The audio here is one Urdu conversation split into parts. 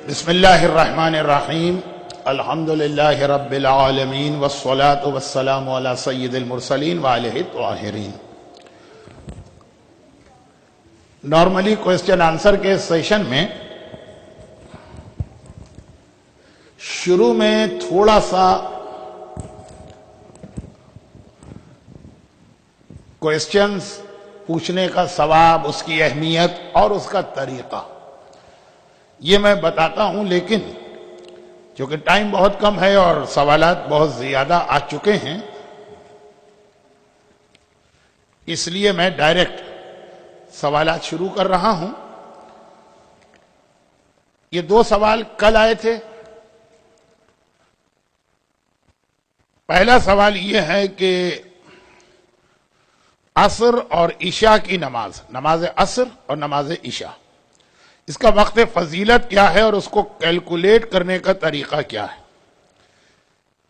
بسم اللہ الرحمن الرحیم الحمد للہ رب العالمین والصلاة والسلام علی سید المرسلین وآلہ الطاہرین۔ نارملی کوئسچن آنسر کے سیشن میں شروع میں تھوڑا سا کوئسچنز پوچھنے کا ثواب، اس کی اہمیت اور اس کا طریقہ یہ میں بتاتا ہوں، لیکن چونکہ ٹائم بہت کم ہے اور سوالات بہت زیادہ آ چکے ہیں، اس لیے میں ڈائریکٹ سوالات شروع کر رہا ہوں۔ یہ دو سوال کل آئے تھے۔ پہلا سوال یہ ہے کہ عصر اور عشاء کی نماز عصر اور نماز عشاء، اس کا وقت فضیلت کیا ہے اور اس کو کیلکولیٹ کرنے کا طریقہ کیا ہے؟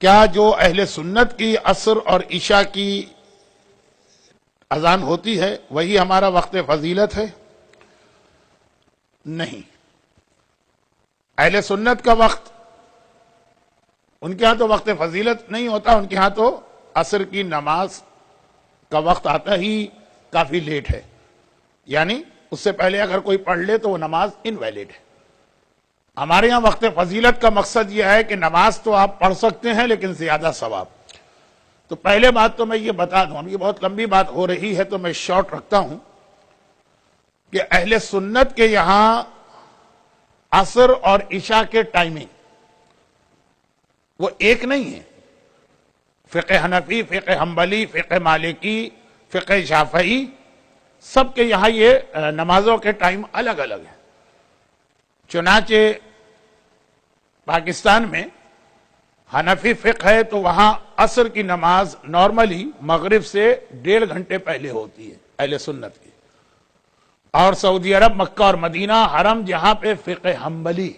کیا جو اہل سنت کی عصر اور عشاء کی اذان ہوتی ہے وہی ہمارا وقت فضیلت ہے؟ نہیں، اہل سنت کا وقت ان کے ہاں تو وقت فضیلت نہیں ہوتا، ان کے ہاں تو عصر کی نماز کا وقت آتا ہی کافی لیٹ ہے، یعنی اس سے پہلے اگر کوئی پڑھ لے تو وہ نماز انویلڈ ہے۔ ہمارے ہاں وقت فضیلت کا مقصد یہ ہے کہ نماز تو آپ پڑھ سکتے ہیں لیکن زیادہ ثواب۔ تو پہلے بات تو میں یہ بتا دوں، یہ بہت لمبی بات ہو رہی ہے تو میں شارٹ رکھتا ہوں کہ اہل سنت کے یہاں عصر اور عشاء کے ٹائمنگ وہ ایک نہیں ہے۔ فقہ حنفی، فقہ حنبلی، فقہ مالکی، فقہ شافعی، سب کے یہاں یہ نمازوں کے ٹائم الگ الگ ہیں۔ چنانچہ پاکستان میں حنفی فقہ ہے تو وہاں عصر کی نماز نارملی مغرب سے 1.5 گھنٹے پہلے ہوتی ہے اہل سنت کی، اور سعودی عرب، مکہ اور مدینہ حرم جہاں پہ فقہ حنبلی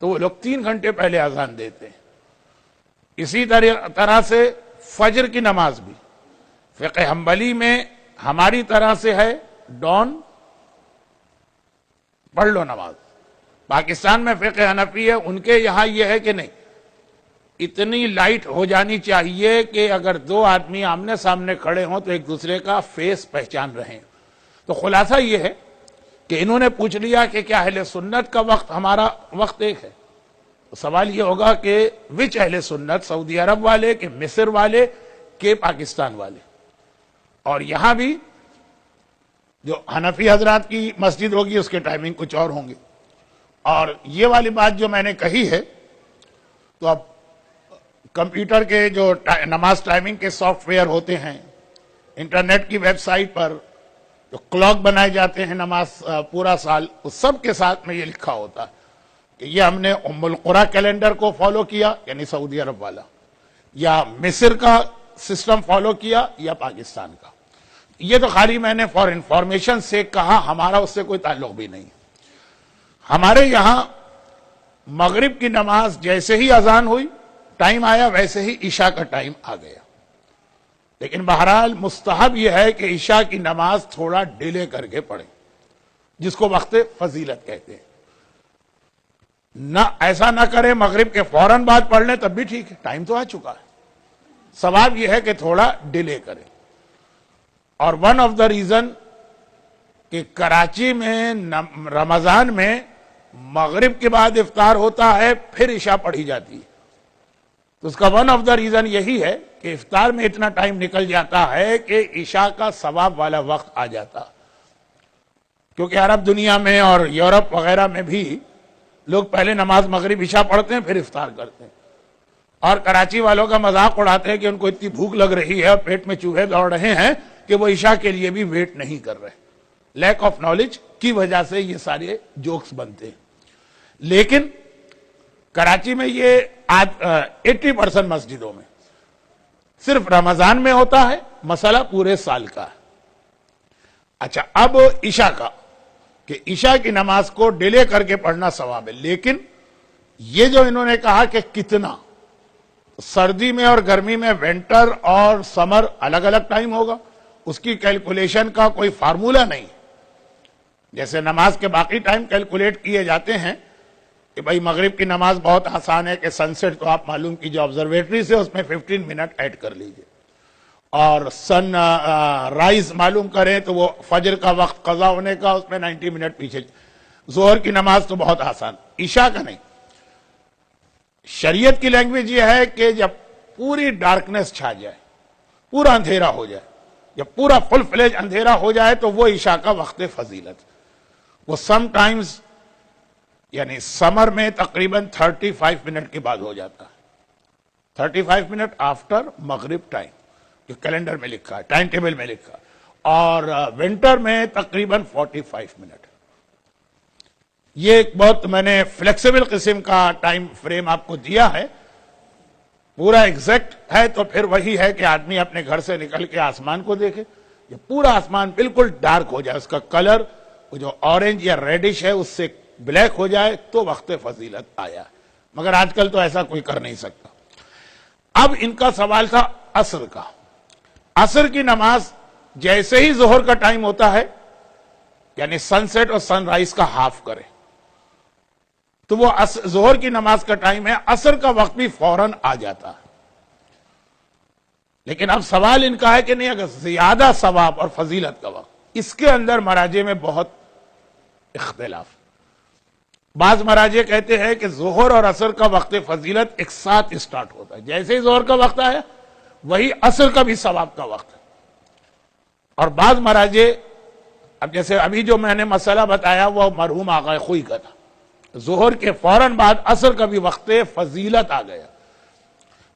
تو وہ لوگ 3 گھنٹے پہلے اذان دیتے ہیں۔ اسی طرح سے فجر کی نماز بھی فقہ حنبلی میں ہماری طرح سے ہے ڈون پڑھ لو نماز، پاکستان میں فقہ حنفی ہے ان کے یہاں یہ ہے کہ نہیں، اتنی لائٹ ہو جانی چاہیے کہ اگر دو آدمی آمنے سامنے کھڑے ہوں تو ایک دوسرے کا فیس پہچان رہے ہیں۔ تو خلاصہ یہ ہے کہ انہوں نے پوچھ لیا کہ کیا اہل سنت کا وقت ہمارا وقت ایک ہے؟ تو سوال یہ ہوگا کہ وچ اہل سنت، سعودی عرب والے کہ مصر والے کہ پاکستان والے؟ اور یہاں بھی جو حنفی حضرات کی مسجد ہوگی اس کے ٹائمنگ کچھ اور ہوں گے۔ اور یہ والی بات جو میں نے کہی ہے تو اب کمپیوٹر کے جو نماز ٹائمنگ کے سافٹ ویئر ہوتے ہیں، انٹرنیٹ کی ویب سائٹ پر جو کلاک بنائے جاتے ہیں نماز پورا سال، اس سب کے ساتھ میں یہ لکھا ہوتا ہے کہ یہ ہم نے ام القریٰ کیلنڈر کو فالو کیا یعنی سعودی عرب والا، یا مصر کا سسٹم فالو کیا یا پاکستان کا۔ یہ تو خالی میں نے فار انفارمیشن سے کہا، ہمارا اس سے کوئی تعلق بھی نہیں۔ ہمارے یہاں مغرب کی نماز جیسے ہی اذان ہوئی ٹائم آیا ویسے ہی عشاء کا ٹائم آ گیا، لیکن بہرحال مستحب یہ ہے کہ عشاء کی نماز تھوڑا ڈیلے کر کے پڑھیں، جس کو وقت فضیلت کہتے ہیں۔ نہ ایسا نہ کرے مغرب کے فوراً بعد پڑھ لیں تب بھی ٹھیک ہے، ٹائم تو آ چکا ہے۔ ثواب یہ ہے کہ تھوڑا ڈیلے کریں۔ اور ون آف دا ریزن کہ کراچی میں رمضان میں مغرب کے بعد افطار ہوتا ہے پھر عشاء پڑھی جاتی ہے، تو اس کا ون آف دا ریزن یہی ہے کہ افطار میں اتنا ٹائم نکل جاتا ہے کہ عشاء کا ثواب والا وقت آ جاتا، کیونکہ عرب دنیا میں اور یورپ وغیرہ میں بھی لوگ پہلے نماز مغرب عشاء پڑھتے ہیں پھر افطار کرتے ہیں، اور کراچی والوں کا مذاق اڑاتے ہیں کہ ان کو اتنی بھوک لگ رہی ہے اور پیٹ میں چوہے دوڑ رہے ہیں کہ وہ عشاء کے لیے بھی ویٹ نہیں کر رہے۔ لیک آف نالج کی وجہ سے یہ سارے جوکس بنتے ہیں۔ لیکن کراچی میں یہ 80% مسجدوں میں صرف رمضان میں ہوتا ہے، مسئلہ پورے سال کا ہے۔ اچھا، اب عشاء کا کہ عشاء کی نماز کو ڈیلے کر کے پڑھنا ثواب ہے، لیکن یہ جو انہوں نے کہا کہ کتنا، سردی میں اور گرمی میں ونٹر اور سمر الگ الگ ٹائم ہوگا، اس کی کیلکولیشن کا کوئی فارمولہ نہیں۔ جیسے نماز کے باقی ٹائم کیلکولیٹ کیے جاتے ہیں کہ بھائی مغرب کی نماز بہت آسان ہے کہ سن سیٹ تو آپ معلوم کیجیے آبزرویٹری سے، اس میں 15 منٹ ایڈ کر لیجیے، اور سن رائز معلوم کریں تو وہ فجر کا وقت قضا ہونے کا، اس میں 90 منٹ پیچھے۔ ظہر کی نماز تو بہت آسان، عشاء کا نہیں۔ شریعت کی لینگویج یہ ہے کہ جب پوری ڈارکنیس چھا جائے، پورا اندھیرا ہو جائے، جب پورا فل فلیج اندھیرا ہو جائے تو وہ عشاء کا وقت فضیلت۔ وہ سم ٹائمز یعنی سمر میں تقریباً 35 منٹ کے بعد ہو جاتا ہے، 35 منٹ آفٹر مغرب ٹائم، جو کیلنڈر میں لکھا ہے، ٹائم ٹیبل میں لکھا ہے، اور ونٹر میں تقریباً 45 منٹ۔ یہ ایک بہت میں نے فلیکسیبل قسم کا ٹائم فریم آپ کو دیا ہے، پورا ایگزیکٹ ہے تو پھر وہی ہے کہ آدمی اپنے گھر سے نکل کے آسمان کو دیکھے، یہ پورا آسمان بالکل ڈارک ہو جائے، اس کا کلر وہ جو اورنج یا ریڈش ہے اس سے بلیک ہو جائے تو وقت فضیلت آیا ہے، مگر آج کل تو ایسا کوئی کر نہیں سکتا۔ اب ان کا سوال تھا عصر کا۔ عصر کی نماز جیسے ہی ظہر کا ٹائم ہوتا ہے، یعنی سن سیٹ اور سن رائز کا ہاف کرے تو وہ ظہر کی نماز کا ٹائم ہے، عصر کا وقت بھی فوراً آ جاتا ہے۔ لیکن اب سوال ان کا ہے کہ نہیں، اگر زیادہ ثواب اور فضیلت کا وقت، اس کے اندر مراجع میں بہت اختلاف۔ بعض مراجع کہتے ہیں کہ ظہر اور عصر کا وقت فضیلت ایک ساتھ اسٹارٹ ہوتا ہے، جیسے ہی ظہر کا وقت آیا وہی عصر کا بھی ثواب کا وقت ہے۔ اور بعض مراجع، اب جیسے ابھی جو میں نے مسئلہ بتایا وہ مرحوم آقا خوئی کا تھا، ظہر کے فوراً بعد عصر کا بھی وقت فضیلت آ گیا۔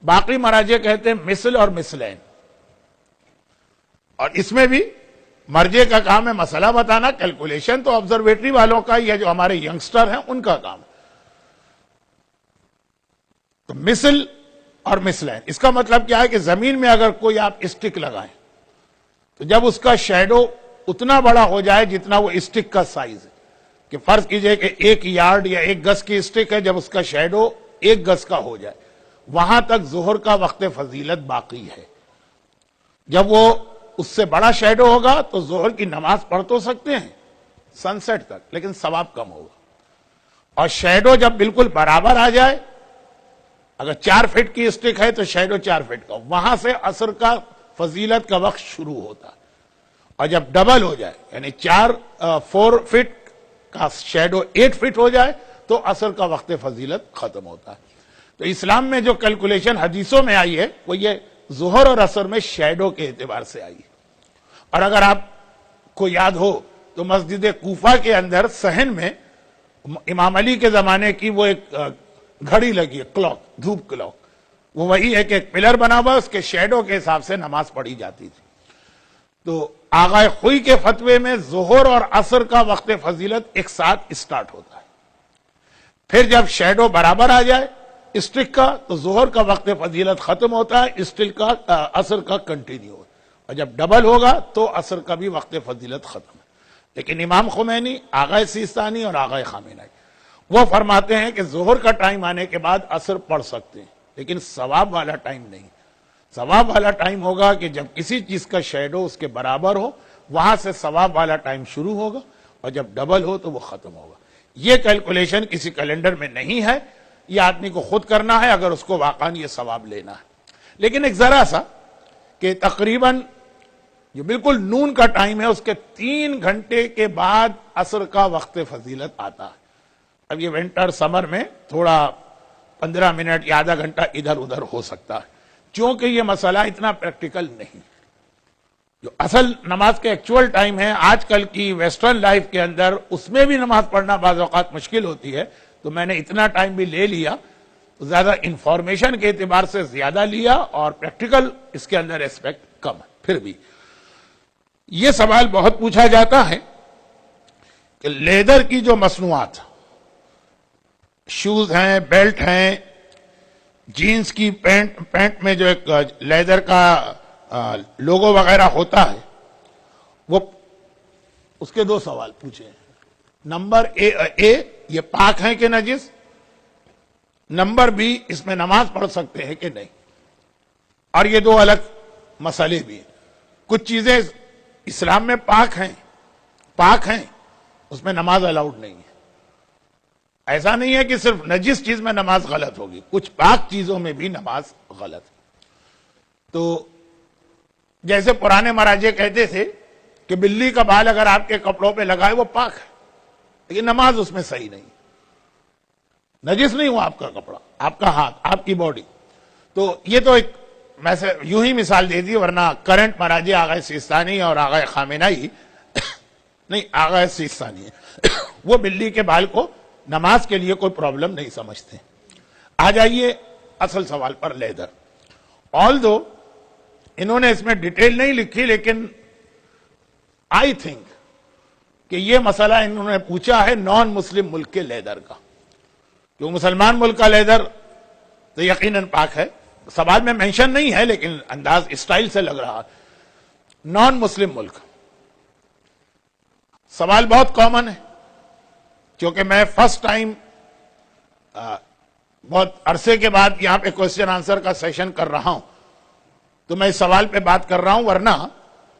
باقی مراجع کہتے ہیں مثل اور مثلین، اور اس میں بھی مرجع کا کام ہے مسئلہ بتانا، کیلکولیشن تو آبزرویٹری والوں کا یا جو ہمارے ینگسٹر ہیں ان کا کام ہے۔ تو مثل اور مثلین، اس کا مطلب کیا ہے کہ زمین میں اگر کوئی آپ اسٹک لگائیں تو جب اس کا شیڈو اتنا بڑا ہو جائے جتنا وہ اسٹک کا سائز ہے، کہ فرض کیجئے کہ 1 یارڈ یا 1 گز کی اسٹک ہے، جب اس کا شیڈو 1 گز کا ہو جائے وہاں تک ظہر کا وقت فضیلت باقی ہے۔ جب وہ اس سے بڑا شیڈو ہوگا تو ظہر کی نماز پڑھ تو سکتے ہیں سن سیٹ تک، لیکن ثواب کم ہوگا۔ اور شیڈو جب بالکل برابر آ جائے، اگر 4 فٹ کی اسٹک ہے تو شیڈو 4 فٹ کا، وہاں سے عصر کا فضیلت کا وقت شروع ہوتا ہے۔ اور جب ڈبل ہو جائے، یعنی 4 فٹ کا شیڈو 8 فٹ ہو جائے تو عصر کا وقت فضیلت ختم ہوتا ہے۔ تو اسلام میں جو کیلکولیشن حدیثوں میں آئی ہے وہ یہ ظہر اور عصر میں شیڈو کے اعتبار سے آئی ہے۔ اور اگر آپ کو یاد ہو تو مسجد کوفہ کے اندر صحن میں امام علی کے زمانے کی وہ ایک گھڑی لگی ہے، کلاک، دھوپ کلاک، وہ وہی ہے کہ ایک پلر بنا ہوا، اس کے شیڈو کے حساب سے نماز پڑھی جاتی تھی۔ تو آغا خوئی کے فتوے میں ظہر اور عصر کا وقت فضیلت ایک ساتھ اسٹارٹ ہوتا ہے، پھر جب شیڈو برابر آ جائے اسٹک کا تو ظہر کا وقت فضیلت ختم ہوتا ہے، اسٹک کا عصر کا کنٹینیو ہوتا ہے، اور جب ڈبل ہوگا تو عصر کا بھی وقت فضیلت ختم ہے۔ لیکن امام خمینی، آغا سیستانی اور آغا خامنہئی وہ فرماتے ہیں کہ ظہر کا ٹائم آنے کے بعد عصر پڑھ سکتے ہیں، لیکن ثواب والا ٹائم نہیں۔ ثواب والا ٹائم ہوگا کہ جب کسی چیز کا شیڈو اس کے برابر ہو، وہاں سے ثواب والا ٹائم شروع ہوگا، اور جب ڈبل ہو تو وہ ختم ہوگا۔ یہ کیلکولیشن کسی کیلنڈر میں نہیں ہے، یہ آدمی کو خود کرنا ہے اگر اس کو واقعاً یہ ثواب لینا ہے۔ لیکن ایک ذرا سا کہ تقریباً جو بالکل نون کا ٹائم ہے اس کے 3 گھنٹے کے بعد عصر کا وقت فضیلت آتا ہے۔ اب یہ ونٹر سمر میں تھوڑا 15 منٹ یا آدھا گھنٹہ ادھر ادھر ہو سکتا ہے، چونکہ یہ مسئلہ اتنا پریکٹیکل نہیں۔ جو اصل نماز کے ایکچول ٹائم ہے آج کل کی ویسٹرن لائف کے اندر، اس میں بھی نماز پڑھنا بعض اوقات مشکل ہوتی ہے، تو میں نے اتنا ٹائم بھی لے لیا، زیادہ انفارمیشن کے اعتبار سے زیادہ لیا، اور پریکٹیکل اس کے اندر ایسپیکٹ کم ہے۔ پھر بھی یہ سوال بہت پوچھا جاتا ہے کہ لیدر کی جو مصنوعات، شوز ہیں، بیلٹ ہیں، جینز کی پینٹ میں جو ایک لیدر کا لوگو وغیرہ ہوتا ہے، وہ اس کے 2 سوال پوچھے ہیں۔ نمبر اے یہ پاک ہیں کہ نجس، نمبر بی اس میں نماز پڑھ سکتے ہیں کہ نہیں۔ اور یہ 2 الگ مسئلے بھی ہیں۔ کچھ چیزیں اسلام میں پاک ہیں، اس میں نماز الاؤڈ نہیں ہے۔ ایسا نہیں ہے کہ صرف نجس چیز میں نماز غلط ہوگی، کچھ پاک چیزوں میں بھی نماز غلط. تو جیسے پرانے مراجع کہتے تھے کہ بلی کا بال اگر آپ کے کپڑوں پہ لگائے وہ پاک ہے، لیکن نماز اس میں صحیح نہیں، نجس نہیں ہوا آپ کا کپڑا، آپ کا ہاتھ، آپ کی باڈی. تو یہ تو ایک میں سے یوں ہی مثال دے دی، ورنہ کرنٹ مراجع آغا سیستانی اور آغا خامنائی نہیں، آغا سیستانی ہے، وہ بلی کے بال کو نماز کے لیے کوئی پرابلم نہیں سمجھتے. آ جائیے اصل سوال پر، لیدر. آلدو انہوں نے اس میں ڈیٹیل نہیں لکھی، لیکن آئی تھنک کہ یہ مسئلہ انہوں نے پوچھا ہے نان مسلم ملک کے لیدر کا. جو مسلمان ملک کا لیدر تو یقیناً پاک ہے، سوال میں مینشن نہیں ہے لیکن انداز اسٹائل سے لگ رہا. نان مسلم ملک سوال بہت کامن ہے، کیونکہ میں فرسٹ ٹائم بہت عرصے کے بعد یہاں پہ کوسچن آنسر کا سیشن کر رہا ہوں، تو میں اس سوال پہ بات کر رہا ہوں. ورنہ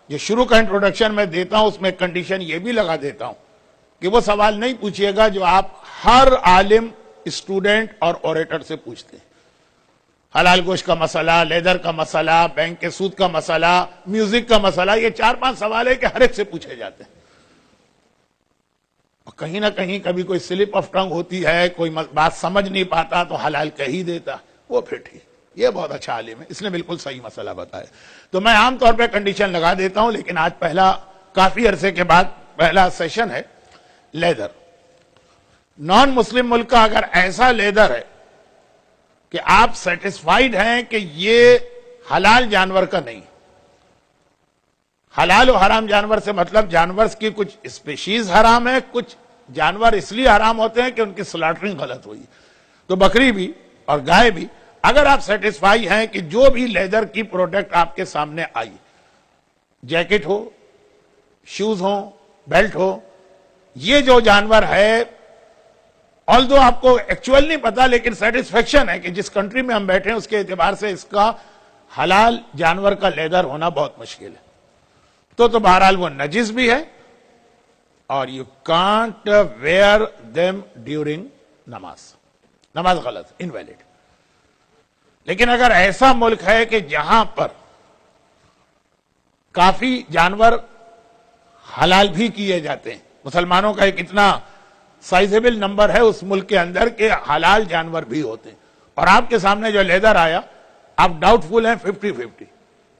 جو شروع کا انٹروڈکشن میں دیتا ہوں اس میں کنڈیشن یہ بھی لگا دیتا ہوں کہ وہ سوال نہیں پوچھیے گا جو آپ ہر عالم، اسٹوڈنٹ اور اوریٹر سے پوچھتے ہیں. حلال گوشت کا مسئلہ، لیدر کا مسئلہ، بینک کے سود کا مسئلہ، میوزک کا مسئلہ، یہ 4-5 سوال ہے کہ ہر ایک سے پوچھے جاتے ہیں. اور کہیں نہ کہیں کبھی کوئی سلپ آف ٹنگ ہوتی ہے، کوئی بات سمجھ نہیں پاتا تو حلال کہہ ہی دیتا، وہ پھر ٹھیک، یہ بہت اچھا عالم ہے، اس نے بالکل صحیح مسئلہ بتایا. تو میں عام طور پہ کنڈیشن لگا دیتا ہوں، لیکن آج پہلا کافی عرصے کے بعد پہلا سیشن ہے لیدر. نان مسلم ملک کا اگر ایسا لیدر ہے کہ آپ سیٹسفائیڈ ہیں کہ یہ حلال جانور کا نہیں، حلال و حرام جانور سے مطلب جانور کی کچھ اسپیشیز حرام ہے، کچھ جانور اس لیے حرام ہوتے ہیں کہ ان کی سلاٹرنگ غلط ہوئی، تو بکری بھی اور گائے بھی. اگر آپ سیٹسفائی ہیں کہ جو بھی لیدر کی پروڈکٹ آپ کے سامنے آئی، جیکٹ ہو، شوز ہو، بیلٹ ہو، یہ جو جانور ہے، آلدو آپ کو ایکچوئل نہیں پتا لیکن سیٹسفیکشن ہے کہ جس کنٹری میں ہم بیٹھے ہیں اس کے اعتبار سے اس کا حلال جانور کا لیدر ہونا بہت مشکل ہے، تو بہرحال وہ نجس بھی ہے اور you can't where them during نماز، نماز غلط، انویلڈ. لیکن اگر ایسا ملک ہے کہ جہاں پر کافی جانور حلال بھی کیے جاتے ہیں، مسلمانوں کا ایک اتنا سائزیبل نمبر ہے اس ملک کے اندر کہ حلال جانور بھی ہوتے ہیں، اور آپ کے سامنے جو لیدر آیا آپ ڈاؤٹ فل ہیں 50-50،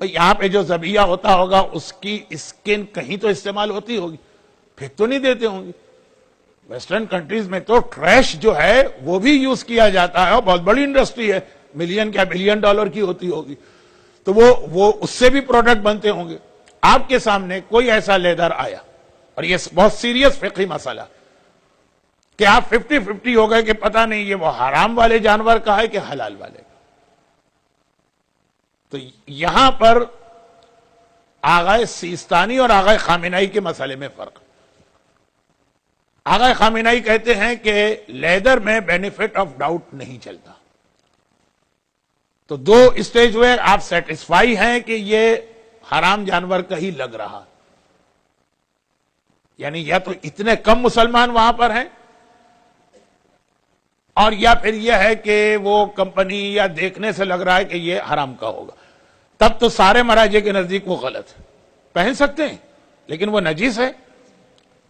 یہاں پہ جو ذبیحہ ہوتا ہوگا اس کی اسکن کہیں تو استعمال ہوتی ہوگی، پھینک تو نہیں دیتے ہوں گے. ویسٹرن کنٹریز میں تو ٹریش جو ہے وہ بھی یوز کیا جاتا ہے، اور بہت بڑی انڈسٹری ہے، ملین کیا بلین ڈالر کی ہوتی ہوگی، تو وہ اس سے بھی پروڈکٹ بنتے ہوں گے. آپ کے سامنے کوئی ایسا لیدر آیا، اور یہ بہت سیریس فقہی مسئلہ کہ آپ 50-50 ہو گئے کہ پتہ نہیں یہ وہ حرام والے جانور کا ہے کہ حلال والے کا. تو یہاں پر آغا سیستانی اور آغا خامنائی کے مسئلے میں فرق. آغا خامنائی کہتے ہیں کہ لیدر میں بینیفٹ آف ڈاؤٹ نہیں چلتا. تو 2 اسٹیج ہوئے، آپ سیٹسفائی ہیں کہ یہ حرام جانور کا ہی لگ رہا، یعنی یا تو اتنے کم مسلمان وہاں پر ہیں، اور یا پھر یہ ہے کہ وہ کمپنی یا دیکھنے سے لگ رہا ہے کہ یہ حرام کا ہوگا. تب تو سارے مراجع کے نزدیک وہ غلط ہے. پہن سکتے ہیں لیکن وہ نجس ہے،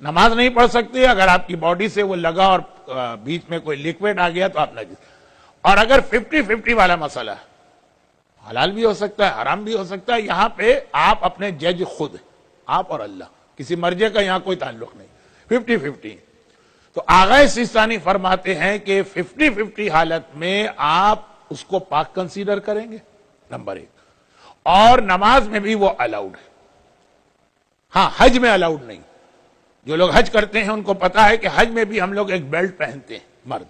نماز نہیں پڑھ سکتے، اگر آپ کی باڈی سے وہ لگا اور بیچ میں کوئی لیکوڈ آ گیا تو آپ نجس. اور اگر 50-50 والا مسئلہ ہے، حلال بھی ہو سکتا ہے، حرام بھی ہو سکتا ہے، یہاں پہ آپ اپنے جج خود، آپ اور اللہ، کسی مرجع کا یہاں کوئی تعلق نہیں، 50-50. تو آغا سیستانی فرماتے ہیں کہ 50-50 حالت میں آپ اس کو پاک کنسیڈر کریں گے، نمبر 1. اور نماز میں بھی وہ الاؤڈ ہے. ہاں، حج میں الاؤڈ نہیں. جو لوگ حج کرتے ہیں ان کو پتا ہے کہ حج میں بھی ہم لوگ ایک بیلٹ پہنتے ہیں مرد،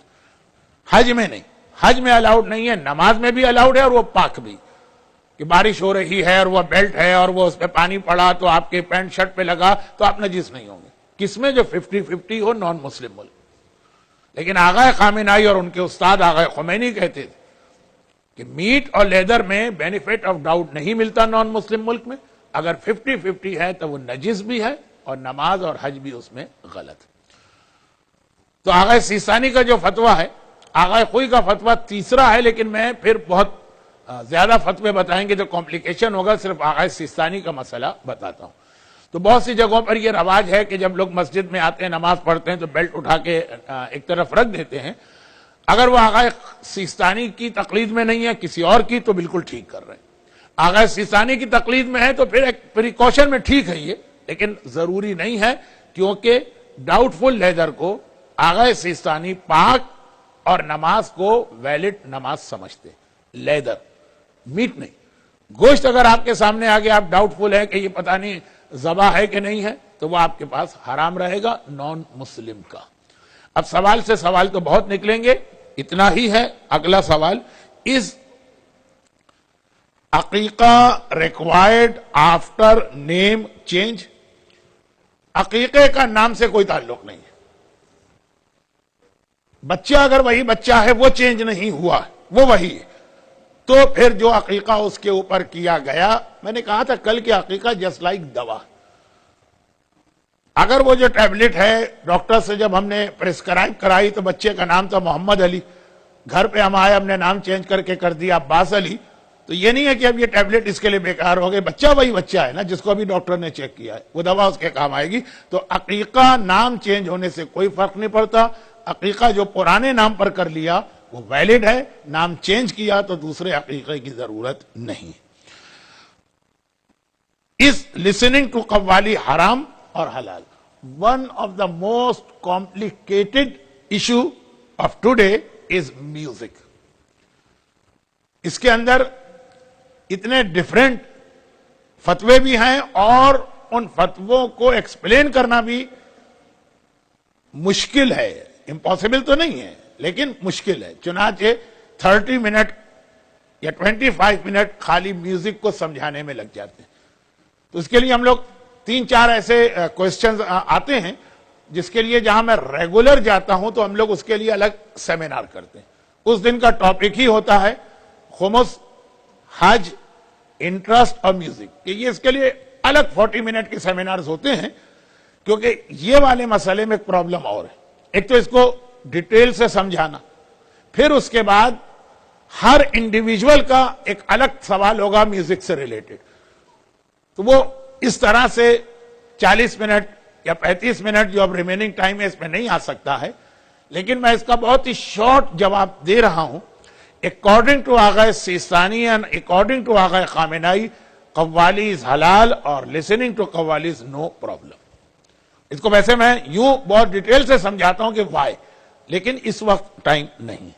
حج میں نہیں. حج میں الاؤڈ نہیں ہے، نماز میں بھی الاؤڈ ہے، اور وہ پاک بھی. کہ بارش ہو رہی ہے اور وہ بیلٹ ہے اور وہ اس پہ پانی پڑا تو آپ کے پینٹ شرٹ پہ لگا تو آپ نجس نہیں ہوں گے. کس میں؟ جو 50-50 ہو، نان مسلم ملک. لیکن آغا خامنائی اور ان کے استاد آغا خمینی کہتے تھے کہ میٹ اور لیدر میں بینیفٹ آف ڈاؤٹ نہیں ملتا نان مسلم ملک میں. اگر 50-50 ہے تو وہ نجس بھی ہے اور نماز اور حج بھی اس میں غلط. تو آغا سیستانی کا جو فتویٰ ہے، آغا خوئی کا فتویٰ تیسرا ہے، لیکن میں پھر بہت زیادہ فتوے بتائیں گے تو کمپلیکیشن ہوگا، صرف آغا سیستانی کا مسئلہ بتاتا ہوں۔ تو بہت سی جگہوں پر یہ رواج ہے کہ جب لوگ مسجد میں آتے ہیں نماز پڑھتے ہیں تو بیلٹ اٹھا کے ایک طرف رکھ دیتے ہیں۔ اگر وہ آغا سیستانی کی تقلید میں نہیں ہے، کسی اور کی، تو بالکل ٹھیک کر رہے ہیں۔ آغا سیستانی کی تقلید میں ہے تو پھر ایک پریکاشن میں ٹھیک ہے یہ، لیکن ضروری نہیں ہے، کیونکہ ڈاؤٹ فل لیدر کو آغا سیستانی پاک اور نماز کو ویلڈ نماز سمجھتے، لیدر، میٹ نہیں۔ گوشت اگر آپ کے سامنے آگے آپ ڈاؤٹ فل ہے کہ یہ پتہ نہیں ذبح ہے کہ نہیں ہے، تو وہ آپ کے پاس حرام رہے گا نان مسلم کا۔ اب سوال سے سوال تو بہت نکلیں گے، اتنا ہی ہے۔ اگلا سوال، از عقیقہ ریکوائرڈ آفٹر نیم چینج؟ عقیقے کا نام سے کوئی تعلق نہیں ہے۔ بچہ اگر وہی بچہ ہے، وہ چینج نہیں ہوا، وہ وہی ہے، تو پھر جو عقیقہ اس کے اوپر کیا گیا، میں نے کہا تھا کل کہ عقیقہ جسٹ لائک دوا۔ اگر وہ جو ٹیبلٹ ہے ڈاکٹر سے جب ہم نے پرسکرائب کرائی تو بچے کا نام تھا محمد علی، گھر پہ ہم آئے، ہم نے نام چینج کر کے کر دیا عباس علی، تو یہ نہیں ہے کہ اب یہ ٹیبلٹ اس کے لیے بیکار ہو گئے، بچہ وہی بچہ ہے نا جس کو ابھی ڈاکٹر نے چیک کیا ہے، وہ دوا اس کے کام آئے گی۔ تو عقیقہ نام چینج ہونے سے کوئی فرق نہیں پڑتا، عقیقہ جو پرانے نام پر کر لیا وہ ویلڈ ہے، نام چینج کیا تو دوسرے عقیقے کی ضرورت نہیں۔ اس لسننگ ٹو قوالی حرام اور حلال؟ One of the most complicated issue of today is music. اس کے اندر اتنے ڈفرینٹ فتوے بھی ہیں اور ان فتووں کو ایکسپلین کرنا بھی مشکل ہے، امپاسبل تو نہیں ہے لیکن مشکل ہے۔ چنانچہ 30 منٹ یا 25 منٹ خالی میوزک کو سمجھانے میں لگ جاتے ہیں۔ تو اس کے لیے ہم لوگ 3-4 ایسے کوئسچنز آتے ہیں جس کے لیے جہاں میں ریگولر جاتا ہوں تو ہم لوگ اس کے لیے الگ سیمینار کرتے ہیں۔ اس دن کا ٹاپک ہی ہوتا ہے خمس، حج، انٹرسٹ اور میوزک، کہ یہ اس کے لیے الگ 40 منٹ کے سیمینارز ہوتے ہیں، کیونکہ یہ والے مسئلے میں ایک پرابلم اور ہے۔ ایک تو اس کو ڈیٹیل سے سمجھانا، پھر اس کے بعد ہر انڈیویجول کا ایک الگ سوال ہوگا میوزک سے ریلیٹڈ، تو وہ اس طرح سے 40 منٹ یا 35 منٹ جو اب ریمیننگ ٹائم ہے اس میں نہیں آ سکتا ہے، لیکن میں اس کا بہت ہی شارٹ جواب دے رہا ہوں۔ According to Agha Sistani and according to Agha خامنائی، qawwali is حلال اور listening to qawwali is no problem۔ اس کو ویسے میں یوں بہت ڈیٹیل سے سمجھاتا ہوں کہ why، لیکن اس وقت ٹائم نہیں۔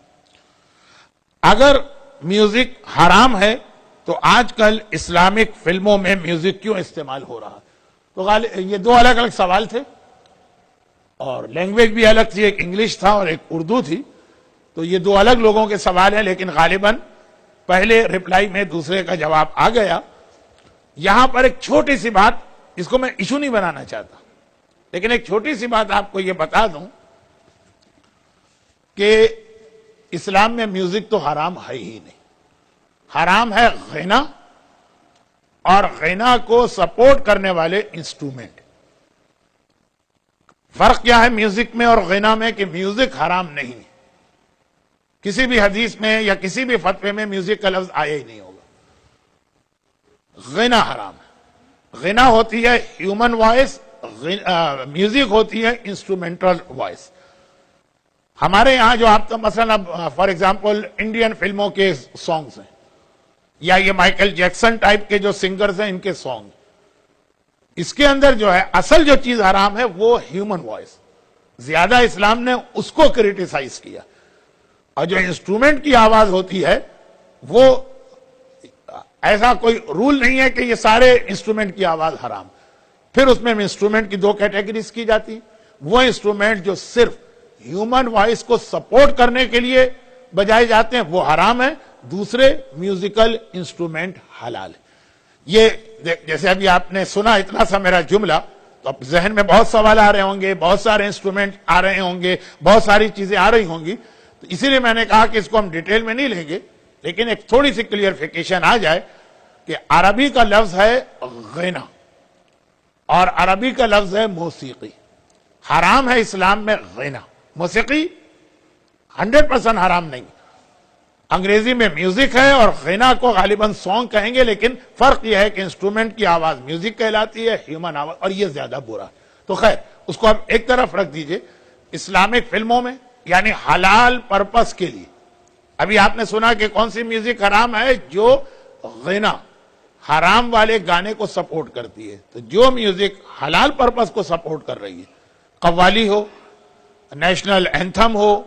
اگر میوزک حرام ہے تو آج کل اسلامک فلموں میں میوزک کیوں استعمال ہو رہا؟ تو یہ دو الگ الگ سوال تھے اور لینگویج بھی الگ تھی، ایک انگلش تھا اور ایک اردو تھی، تو یہ دو الگ لوگوں کے سوال ہیں، لیکن غالباً پہلے رپلائی میں دوسرے کا جواب آ گیا۔ یہاں پر ایک چھوٹی سی بات، اس کو میں ایشو نہیں بنانا چاہتا، لیکن ایک چھوٹی سی بات آپ کو یہ بتا دوں کہ اسلام میں میوزک تو حرام ہے ہی نہیں۔ حرام ہے غنا اور غنا کو سپورٹ کرنے والے انسٹرومنٹ۔ فرق کیا ہے میوزک میں اور غنا میں؟ کہ میوزک حرام نہیں ہے، کسی بھی حدیث میں یا کسی بھی فتوے میں میوزک کا لفظ آیا ہی نہیں ہوگا۔ غنا حرام ہے، غنا ہوتی ہے ہیومن وائس، میوزک ہوتی ہے انسٹرومنٹل وائس۔ ہمارے یہاں جو آپ مثلا فار ایگزامپل انڈین فلموں کے سانگز ہیں یا یہ مائیکل جیکسن ٹائپ کے جو سنگرز ہیں ان کے سانگ، اس کے اندر جو ہے اصل جو چیز حرام ہے وہ ہیومن وائس، زیادہ اسلام نے اس کو کریٹیسائز کیا، اور جو انسٹرومنٹ کی آواز ہوتی ہے وہ ایسا کوئی رول نہیں ہے کہ یہ سارے انسٹرومنٹ کی آواز حرام۔ پھر اس میں انسٹرومنٹ کی 2 کیٹیگریز کی جاتی ہیں، وہ انسٹرومنٹ جو صرف ہیومن وائس کو سپورٹ کرنے کے لیے بجائے جاتے ہیں وہ حرام ہے، دوسرے میوزیکل انسٹرومنٹ حلال ہے۔ یہ جیسے ابھی آپ نے سنا اتنا سا میرا جملہ، تو اب ذہن میں بہت سوال آ رہے ہوں گے، بہت سارے انسٹرومنٹ آ رہے ہوں گے، بہت ساری چیزیں آ رہی ہوں گی، تو اسی لیے میں نے کہا کہ اس کو ہم ڈیٹیل میں نہیں لیں گے، لیکن ایک تھوڑی سی کلیئرفیکیشن آ جائے کہ عربی کا لفظ ہے غنا اور عربی کا لفظ ہے موسیقی۔ حرام ہے اسلام میں غنا، موسیقی 100% حرام نہیں. انگریزی میں میوزک ہے اور غنا کو غالباً سانگ کہیں گے, لیکن فرق یہ ہے کہ انسٹرومنٹ کی آواز میوزک کہلاتی ہے, ہیومن آواز, اور یہ زیادہ برا. تو خیر اس کو آپ ایک طرف رکھ دیجئے. اسلامک فلموں میں یعنی حلال پرپس کے لیے, ابھی آپ نے سنا کہ کون سی میوزک حرام ہے, جو غنا حرام والے گانے کو سپورٹ کرتی ہے. تو جو میوزک حلال پرپس کو سپورٹ کر رہی ہے, قوالی ہو, نیشنل اینتھم ہو,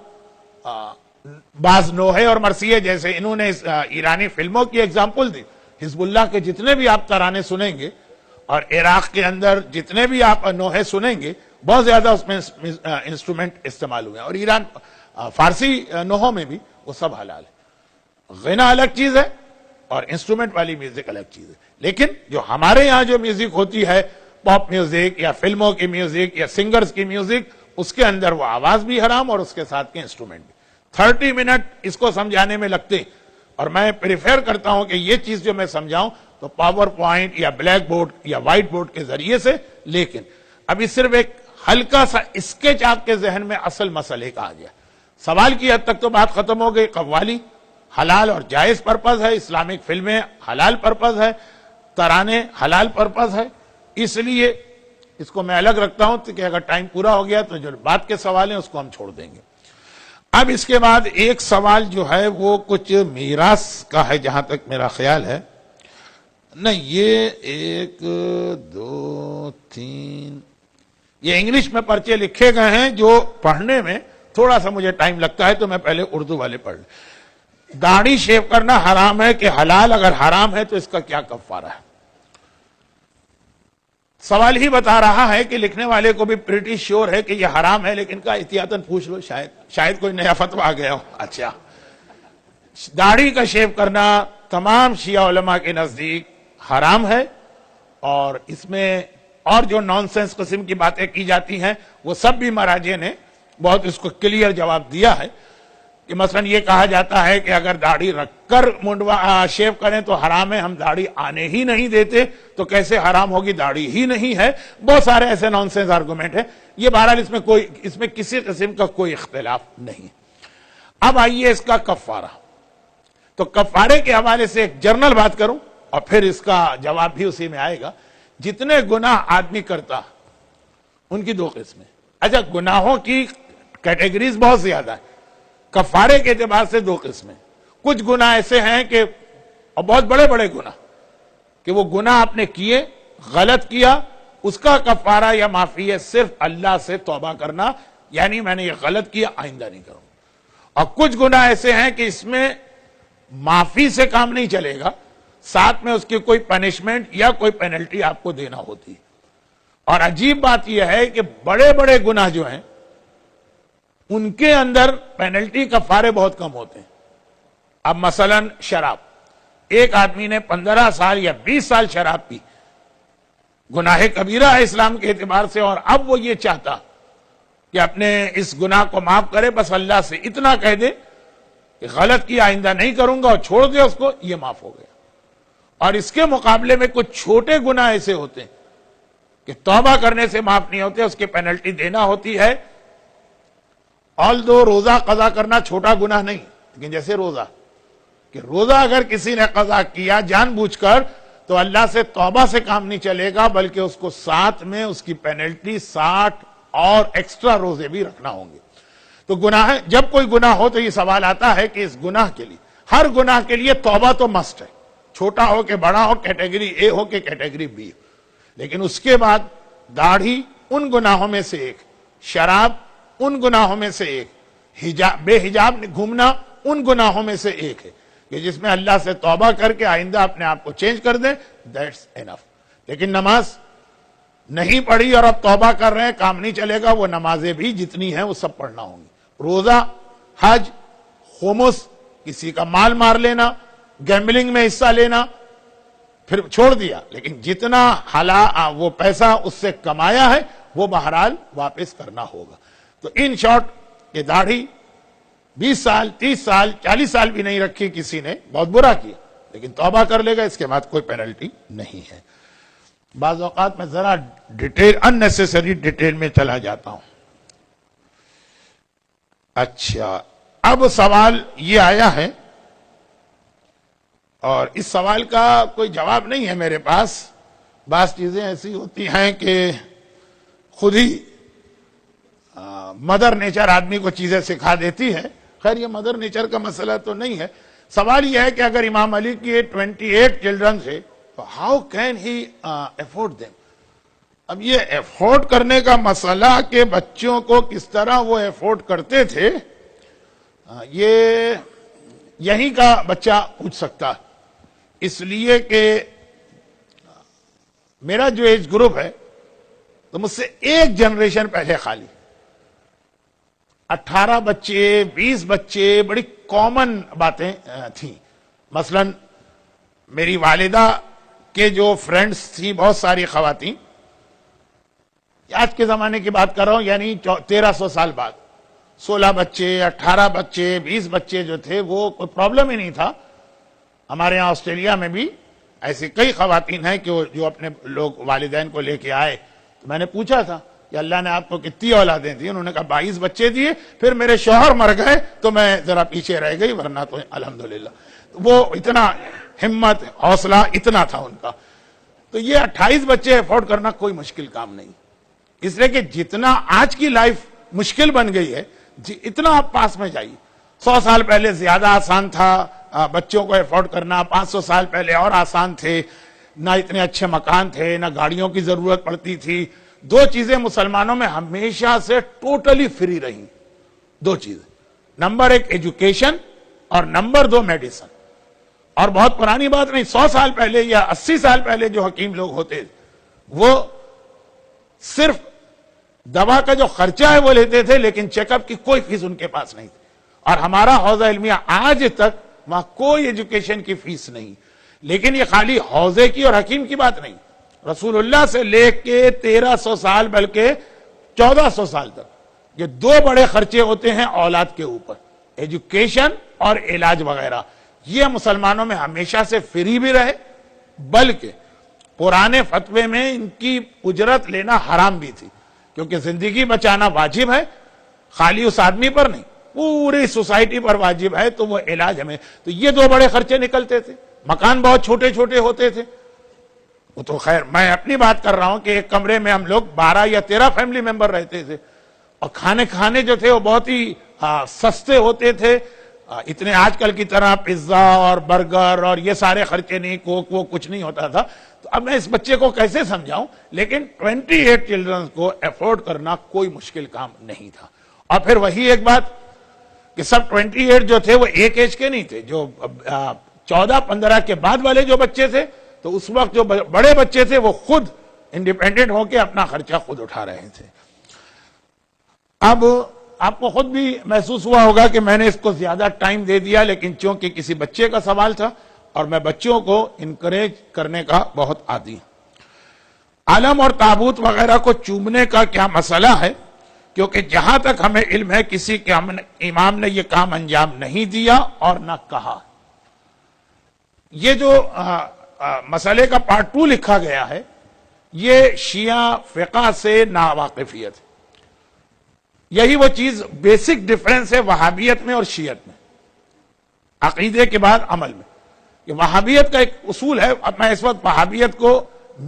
بعض نوحے اور مرثیے جیسے انہوں نے ایرانی فلموں کی ایگزامپل دی. حزب اللہ کے جتنے بھی آپ ترانے سنیں گے اور عراق کے اندر جتنے بھی آپ نوحے سنیں گے, بہت زیادہ اس میں انسٹرومنٹ استعمال ہوئے ہیں, اور ایران فارسی نوحوں میں بھی وہ سب حلال ہے. غنا الگ چیز ہے اور انسٹرومنٹ والی میوزک الگ چیز ہے. لیکن جو ہمارے یہاں جو میوزک ہوتی ہے, پاپ میوزک یا فلموں کی میوزک یا سنگرز کی میوزک, اس کے اندر وہ آواز بھی حرام اور اس کے ساتھ کے انسٹرومنٹ بھی. 30 منٹ اس کو سمجھانے میں لگتے ہیں, اور میں پریفر کرتا ہوں کہ یہ چیز جو میں سمجھاؤں تو پاور پوائنٹ یا بلیک بورڈ یا وائٹ بورڈ کے ذریعے سے. لیکن ابھی صرف ایک ہلکا سا اسکیچ آپ کے ذہن میں اصل مسئلے کا آ گیا. سوال کی حد تک تو بات ختم ہو گئی. قوالی حلال اور جائز پرپز ہے, اسلامک فلمیں حلال پرپز ہے, ترانے حلال پرپز ہے. اس لیے اس کو میں الگ رکھتا ہوں کہ اگر ٹائم پورا ہو گیا تو جو بات کے سوال ہیں اس کو ہم چھوڑ دیں گے. اب اس کے بعد ایک سوال جو ہے وہ کچھ میراث کا ہے, جہاں تک میرا خیال ہے. نہیں, یہ 1 2 3 یہ انگلش میں پرچے لکھے گئے ہیں جو پڑھنے میں تھوڑا سا مجھے ٹائم لگتا ہے, تو میں پہلے اردو والے پڑھ لیں. داڑھی شیو کرنا حرام ہے کہ حلال؟ اگر حرام ہے تو اس کا کیا کفارہ ہے؟ سوال ہی بتا رہا ہے کہ لکھنے والے کو بھی پریٹی شیور ہے کہ یہ حرام ہے, لیکن کا احتیاطاً پوچھ لو, شاید کوئی نیا فتویٰ آ گیا ہو. اچھا, داڑھی کا شیو کرنا تمام شیعہ علماء کے نزدیک حرام ہے, اور اس میں اور جو نان سینس قسم کی باتیں کی جاتی ہیں وہ سب بھی مراجع نے بہت اس کو کلیئر جواب دیا ہے. کہ مثلا یہ کہا جاتا ہے کہ اگر داڑھی رکھ کر شیو کریں تو حرام ہے, ہم داڑھی آنے ہی نہیں دیتے تو کیسے حرام ہوگی, داڑھی ہی نہیں ہے. بہت سارے ایسے نان سینس آرگومنٹ ہیں. یہ بہرحال اس میں کسی قسم کا کوئی اختلاف نہیں. اب آئیے اس کا کفارہ. تو کفارے کے حوالے سے ایک جرنل بات کروں اور پھر اس کا جواب بھی اسی میں آئے گا. جتنے گناہ آدمی کرتا ان کی 2 قسمیں. اچھا, گناہوں کی کیٹیگریز بہت زیادہ ہے, کفارے کے اعتبار سے 2 قسمیں. کچھ گناہ ایسے ہیں کہ, اور بہت بڑے بڑے گناہ, کہ وہ گناہ آپ نے کیے, غلط کیا, اس کا کفارہ یا معافی ہے صرف اللہ سے توبہ کرنا, یعنی میں نے یہ غلط کیا آئندہ نہیں کروں. اور کچھ گناہ ایسے ہیں کہ اس میں معافی سے کام نہیں چلے گا, ساتھ میں اس کی کوئی پنشمنٹ یا کوئی پینلٹی آپ کو دینا ہوتی. اور عجیب بات یہ ہے کہ بڑے بڑے گناہ جو ہیں ان کے اندر پینلٹی کفارے بہت کم ہوتے ہیں. اب مثلا شراب, ایک آدمی نے 15 سال یا 20 سال شراب پی, گناہ کبیرہ ہے اسلام کے اعتبار سے, اور اب وہ یہ چاہتا کہ اپنے اس گناہ کو معاف کرے, بس اللہ سے اتنا کہہ دے کہ غلط کیا آئندہ نہیں کروں گا, اور چھوڑ دے اس کو, یہ معاف ہو گیا. اور اس کے مقابلے میں کچھ چھوٹے گناہ ایسے ہوتے ہیں کہ توبہ کرنے سے معاف نہیں ہوتے, اس کی پینلٹی دینا ہوتی ہے. although روزہ قضا کرنا چھوٹا گناہ نہیں, لیکن جیسے روزہ, کہ روزہ اگر کسی نے قضا کیا جان بوجھ کر تو اللہ سے توبہ سے کام نہیں چلے گا, بلکہ اس کو ساتھ میں اس کی پینلٹی 60 اور ایکسٹرا روزے بھی رکھنا ہوں گے. تو گناہ, جب کوئی گناہ ہو تو یہ سوال آتا ہے کہ اس گناہ کے لیے, ہر گناہ کے لیے توبہ تو مسٹ ہے, چھوٹا ہو کہ بڑا ہو, کیٹیگری اے ہو کہ کیٹیگری بی. لیکن اس کے بعد داڑھی ان گناہوں میں سے ایک, شراب ان گناہوں میں سے ایک, بے حجاب گھومنا ان گناہوں میں سے ایک ہے کہ جس میں اللہ سے توبہ کر کے آئندہ اپنے آپ کو چینج کر دیں, دیٹس انف. لیکن نماز نہیں پڑھی اور اب توبہ کر رہے ہیں, کام نہیں چلے گا, وہ نمازیں بھی جتنی ہیں وہ سب پڑھنا ہوں گی. روزہ, حج, خمس, کسی کا مال مار لینا, گیمبلنگ میں حصہ لینا, پھر چھوڑ دیا, لیکن جتنا وہ پیسہ اس سے کمایا ہے وہ بہرحال واپس کرنا ہوگا. تو ان شارٹ یہ داڑھی 20 سال 30 سال 40 سال بھی نہیں رکھی کسی نے, بہت برا کیا, لیکن توبہ کر لے گا, اس کے بعد کوئی پینلٹی نہیں ہے. بعض اوقات میں ذرا ڈیٹیل, ان نیسیسری ڈیٹیل میں چلا جاتا ہوں. اچھا، اب سوال یہ آیا ہے اور اس سوال کا کوئی جواب نہیں ہے میرے پاس. بعض چیزیں ایسی ہوتی ہیں کہ خود ہی مدر نیچر آدمی کو چیزیں سکھا دیتی ہے. خیر یہ مدر نیچر کا مسئلہ تو نہیں ہے. سوال یہ ہے کہ اگر امام علی کی 28 چلڈرن تھے تو how can he afford them. اب یہ افورڈ کرنے کا مسئلہ کہ بچوں کو کس طرح وہ افورڈ کرتے تھے یہ یہیں کا بچہ پوچھ سکتا ہے. اس لیے کہ میرا جو ایج گروپ ہے تو مجھ سے ایک جنریشن پہلے خالی 18 بچے 20 بچے بڑی کامن باتیں تھیں. مثلا میری والدہ کے جو فرینڈز تھیں بہت ساری خواتین، آج کے زمانے کی بات کر رہا ہوں، یعنی 1300 سال بعد 16 بچے 18 بچے 20 بچے جو تھے وہ کوئی پرابلم ہی نہیں تھا. ہمارے یہاں آسٹریلیا میں بھی ایسی کئی خواتین ہیں کہ جو اپنے لوگ والدین کو لے کے آئے. تو میں نے پوچھا تھا کہ اللہ نے آپ کو کتنی اولادیں دی؟ انہوں نے کہا 22 بچے دیے، پھر میرے شوہر مر گئے تو میں ذرا پیچھے رہ گئی، ورنہ تو الحمدللہ. وہ اتنا ہمت حوصلہ اتنا تھا ان کا. تو یہ 28 بچے افورڈ کرنا کوئی مشکل کام نہیں، اس لیے کہ جتنا آج کی لائف مشکل بن گئی ہے اتنا آپ پاس میں جائیے. 100 سال پہلے زیادہ آسان تھا بچوں کو افورڈ کرنا، 500 سال پہلے اور آسان تھے. نہ اتنے اچھے مکان تھے، نہ گاڑیوں کی ضرورت پڑتی تھی. دو چیزیں مسلمانوں میں ہمیشہ سے ٹوٹلی فری رہی، دو چیزیں، نمبر 1 ایجوکیشن اور نمبر 2 میڈیسن. اور بہت پرانی بات نہیں، 100 سال پہلے یا 80 سال پہلے جو حکیم لوگ ہوتے وہ صرف دوا کا جو خرچہ ہے وہ لیتے تھے، لیکن چیک اپ کی کوئی فیس ان کے پاس نہیں تھی. اور ہمارا حوزہ علمیہ آج تک وہاں کوئی ایجوکیشن کی فیس نہیں. لیکن یہ خالی حوزے کی اور حکیم کی بات نہیں، رسول اللہ سے لے کے 1300 سال بلکہ 1400 سال تک یہ 2 بڑے خرچے ہوتے ہیں اولاد کے اوپر، ایجوکیشن اور علاج وغیرہ. یہ مسلمانوں میں ہمیشہ سے فری بھی رہے، بلکہ پرانے فتوے میں ان کی اجرت لینا حرام بھی تھی، کیونکہ زندگی بچانا واجب ہے، خالی اس آدمی پر نہیں پوری سوسائٹی پر واجب ہے. تو وہ علاج ہمیں، تو یہ 2 بڑے خرچے نکلتے تھے. مکان بہت چھوٹے چھوٹے ہوتے تھے. وہ تو خیر میں اپنی بات کر رہا ہوں کہ ایک کمرے میں ہم لوگ 12 یا 13 فیملی ممبر رہتے تھے. اور کھانے جو تھے وہ بہت ہی سستے ہوتے تھے. اتنے آج کل کی طرح پیزا اور برگر اور یہ سارے خرچے نہیں، کوک وہ کچھ نہیں ہوتا تھا. تو اب میں اس بچے کو کیسے سمجھاؤں؟ لیکن 28 چلڈرن کو افورڈ کرنا کوئی مشکل کام نہیں تھا. اور پھر وہی ایک بات کہ سب 28 جو تھے وہ ایک ایج کے نہیں تھے. جو 14-15 کے بعد والے جو بچے تھے تو اس وقت جو بڑے بچے تھے وہ خود انڈیپینڈنٹ ہو کے اپنا خرچہ خود اٹھا رہے تھے. اب آپ کو خود بھی محسوس ہوا ہوگا کہ میں نے اس کو زیادہ ٹائم دے دیا، لیکن چونکہ کسی بچے کا سوال تھا اور میں بچوں کو انکریج کرنے کا بہت عادی ہوں. علم اور تابوت وغیرہ کو چومنے کا کیا مسئلہ ہے؟ کیونکہ جہاں تک ہمیں علم ہے کسی کے امام نے یہ کام انجام نہیں دیا اور نہ کہا. یہ جو مسئلے کا پارٹ 2 لکھا گیا ہے یہ شیعہ فقہ سے ناواقفیت ہے. یہی وہ چیز بیسک ڈیفرنس ہے وہابیت میں اور شیعت میں، عقیدے کے بعد عمل میں. یہ وہابیت کا ایک اصول ہے. اب میں اس وقت وہابیت کو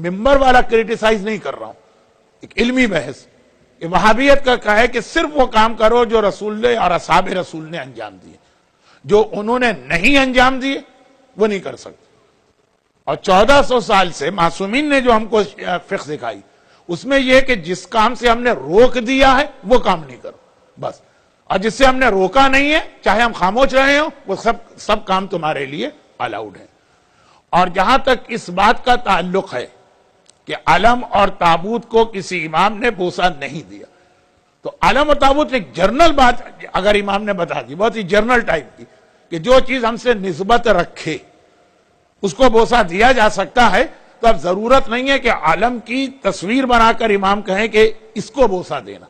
ممبر والا کریٹیسائز نہیں کر رہا ہوں، ایک علمی بحث. یہ وہابیت کا کہا ہے کہ صرف وہ کام کرو جو رسول نے اور اصحاب رسول نے انجام دیے، جو انہوں نے نہیں انجام دیے وہ نہیں کر سکتے. اور 1400 سال سے معصومین نے جو ہم کو فقہ سکھائی اس میں یہ کہ جس کام سے ہم نے روک دیا ہے وہ کام نہیں کرو بس، اور جس سے ہم نے روکا نہیں ہے چاہے ہم خاموش رہے ہوں وہ سب کام تمہارے لیے الاؤڈ ہے. اور جہاں تک اس بات کا تعلق ہے کہ علم اور تابوت کو کسی امام نے بوسہ نہیں دیا، تو علم اور تابوت ایک جرنل بات اگر امام نے بتا دی، بہت ہی جرنل ٹائپ کی، کہ جو چیز ہم سے نسبت رکھے اس کو بوسہ دیا جا سکتا ہے. تو اب ضرورت نہیں ہے کہ عالم کی تصویر بنا کر امام کہیں کہ اس کو بوسہ دینا.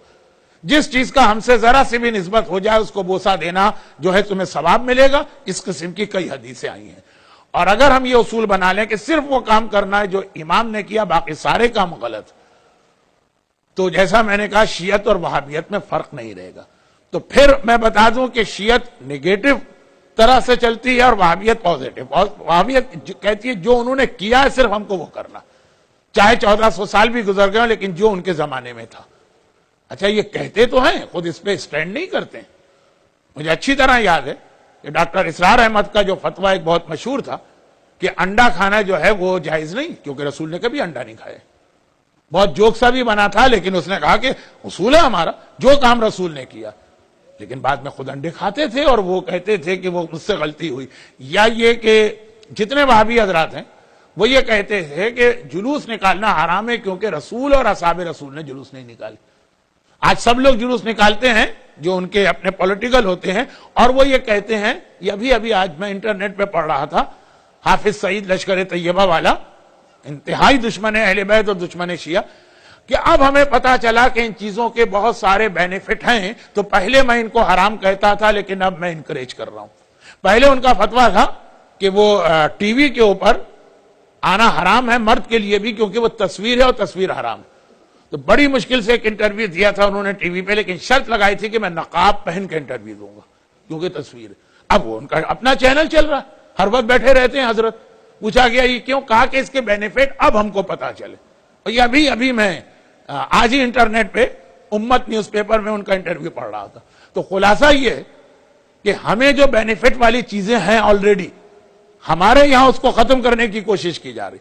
جس چیز کا ہم سے ذرا سی بھی نسبت ہو جائے اس کو بوسہ دینا جو ہے تمہیں ثواب ملے گا. اس قسم کی کئی حدیثیں آئی ہیں. اور اگر ہم یہ اصول بنا لیں کہ صرف وہ کام کرنا ہے جو امام نے کیا، باقی سارے کام غلط، تو جیسا میں نے کہا شیعت اور وہابیت میں فرق نہیں رہے گا. تو پھر میں بتا دوں کہ شیعت نیگیٹو طرح سے چلتی ہے اور وہابیت پازیٹو. وہابیت کہتی ہے جو انہوں نے کیا ہے صرف ہم کو وہ کرنا, چاہے 1400 سال بھی گزر گئے لیکن جو ان کے زمانے میں تھا. اچھا یہ کہتے تو ہیں, خود اس پہ سٹینڈ نہیں کرتے. مجھے اچھی طرح یاد ہے کہ ڈاکٹر اسرار احمد کا جو فتویٰ ایک بہت مشہور تھا کہ انڈا کھانا جو ہے وہ جائز نہیں, کیونکہ رسول نے کبھی انڈا نہیں کھایا. بہت جوک سا بھی بنا تھا, لیکن اس نے کہا کہ اصول ہے ہمارا, جو کام رسول نے کیا. لیکن بعد میں خود انڈے کھاتے تھے اور وہ کہتے تھے کہ وہ مجھ سے غلطی ہوئی. یا یہ کہ جتنے وہابی حضرات ہیں وہ یہ کہتے تھے کہ جلوس نکالنا حرام ہے کیونکہ رسول اور اصحاب رسول نے جلوس نہیں نکالے. آج سب لوگ جلوس نکالتے ہیں جو ان کے اپنے پولیٹیکل ہوتے ہیں, اور وہ یہ کہتے ہیں, یہ ابھی آج میں انٹرنیٹ پہ پڑھ رہا تھا, حافظ سعید لشکر طیبہ والا, انتہائی دشمن اہل بیت اور دشمن شیعہ, کہ اب ہمیں پتا چلا کہ ان چیزوں کے بہت سارے بینیفٹ ہیں, تو پہلے میں ان کو حرام کہتا تھا لیکن اب میں انکریج کر رہا ہوں. پہلے ان کا فتویٰ تھا کہ وہ ٹی وی کے اوپر آنا حرام ہے مرد کے لیے بھی, کیونکہ وہ تصویر ہے اور تصویر حرام. تو بڑی مشکل سے ایک انٹرویو دیا تھا انہوں نے ٹی وی پہ, لیکن شرط لگائی تھی کہ میں نقاب پہن کے انٹرویو دوں گا کیونکہ تصویر ہے. اب وہ ان کا اپنا چینل چل رہا, ہر وقت بیٹھے رہتے ہیں. حضرت پوچھا گیا یہ کیوں, کہا کہ اس کے بینیفٹ اب ہم کو پتا چلے. اور یہ ابھی میں آج ہی انٹرنیٹ پہ امت نیوز پیپر میں ان کا انٹرویو پڑھ رہا تھا. تو خلاصہ یہ ہے کہ ہمیں جو بینیفٹ والی چیزیں ہیں آلریڈی, ہمارے یہاں اس کو ختم کرنے کی کوشش کی جا رہی.